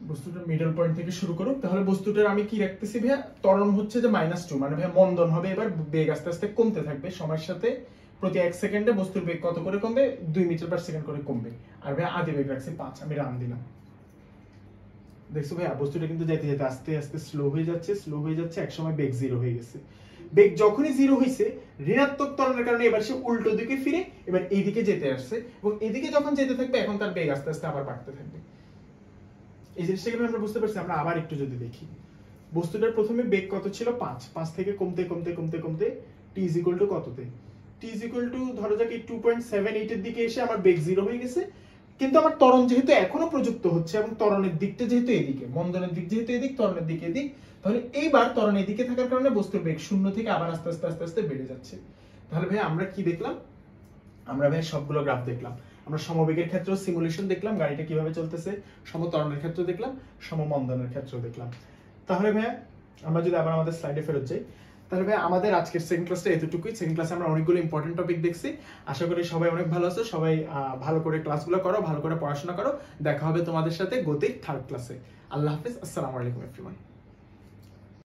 বস্তুটার মিডল পয়েন্ট থেকে শুরু করো, তাহলে বস্তুটার আমি কি রাখতেছি ভাইয়া? ত্বরণ হচ্ছে যে -2, মানে ভাইয়া মন্দন হবে। এবার বেগ আস্তে আস্তে কমতে থাকবে সময়ের সাথে, প্রতি 1 সেকেন্ডে বস্তুর বেগ কত করে কমবে? 2 মিটার পার সেকেন্ড করে কমবে। আর ভাইয়া আদিবেগ রাখছি 5, আমি রান দিলাম। দেখছো ভাইয়া বস্তুটা কিন্তু যেতে যেতে আস্তে আস্তে স্লো হয়ে যাচ্ছে, এক সময় বেগ 0 হয়ে গেছে। বেগ যখনই 0 হইছে, ঋণাত্মক ত্বরণের কারণে এবার সে উল্টো দিকে ফিরে এবার এইদিকে যেতে আসছে, এবং এইদিকে যখন যেতে থাকবে এখন তার বেগ আস্তে আস্তে আবার বাড়তে থাকবে। এই জিনিসটাকে আমরা বুঝতে পারছি। আমরা আবার একটু যদি দেখি, বস্তুটার প্রথমে বেগ কত ছিল? 5 থেকে কমতে কমতে কমতে কমতে t = কততে? t = ধরা যাক এই 2.78 এর দিকে এসে আমার বেগ 0 হয়ে গেছে, কিন্তু আমার ত্বরণ যেহেতু এখনো প্রযুক্ত হচ্ছে, এবং ত্বরণের দিকটা যেহেতু এদিকে, মন্দনের দিক যেহেতু এদিক, ত্বরণের দিক এদিক, তাহলে এইবার ত্বরণ এদিকে থাকার কারণে বস্তুর বেগ 0 থেকে আবার আস্তে আস্তে আস্তে আস্তে বেড়ে যাচ্ছে। তাহলে ভাই আমরা কি দেখলাম? আমরা ভাই সবগুলো গ্রাফ দেখলাম। আমরা সমবেগের ক্ষেত্রেও সিমুলেশন দেখলাম, গাড়িটা কিভাবে চলতেছে, সমত্বরণের ক্ষেত্রে দেখলাম, সমমন্দনের ক্ষেত্রেও দেখলাম। তাহলে ভাই আমরা যদি আবার আমাদের স্লাইডে ফেরত যাই, তাহলে ভাই আমাদের আজকের সেকেন্ড ক্লাসটা এতটুকুই। সেকেন্ড ক্লাসে আমরা অনেকগুলো ইম্পর্টেন্ট টপিক দেখছি। আশা করি সবাই অনেক ভালো আছো, সবাই ভালো করে ক্লাসগুলো করো, ভালো করে পড়াশোনা করো। দেখা হবে তোমাদের সাথে গতিক থার্ড ক্লাসে। আল্লাহ হাফেজ, আসসালামু আলাইকুম এভরিওয়ান।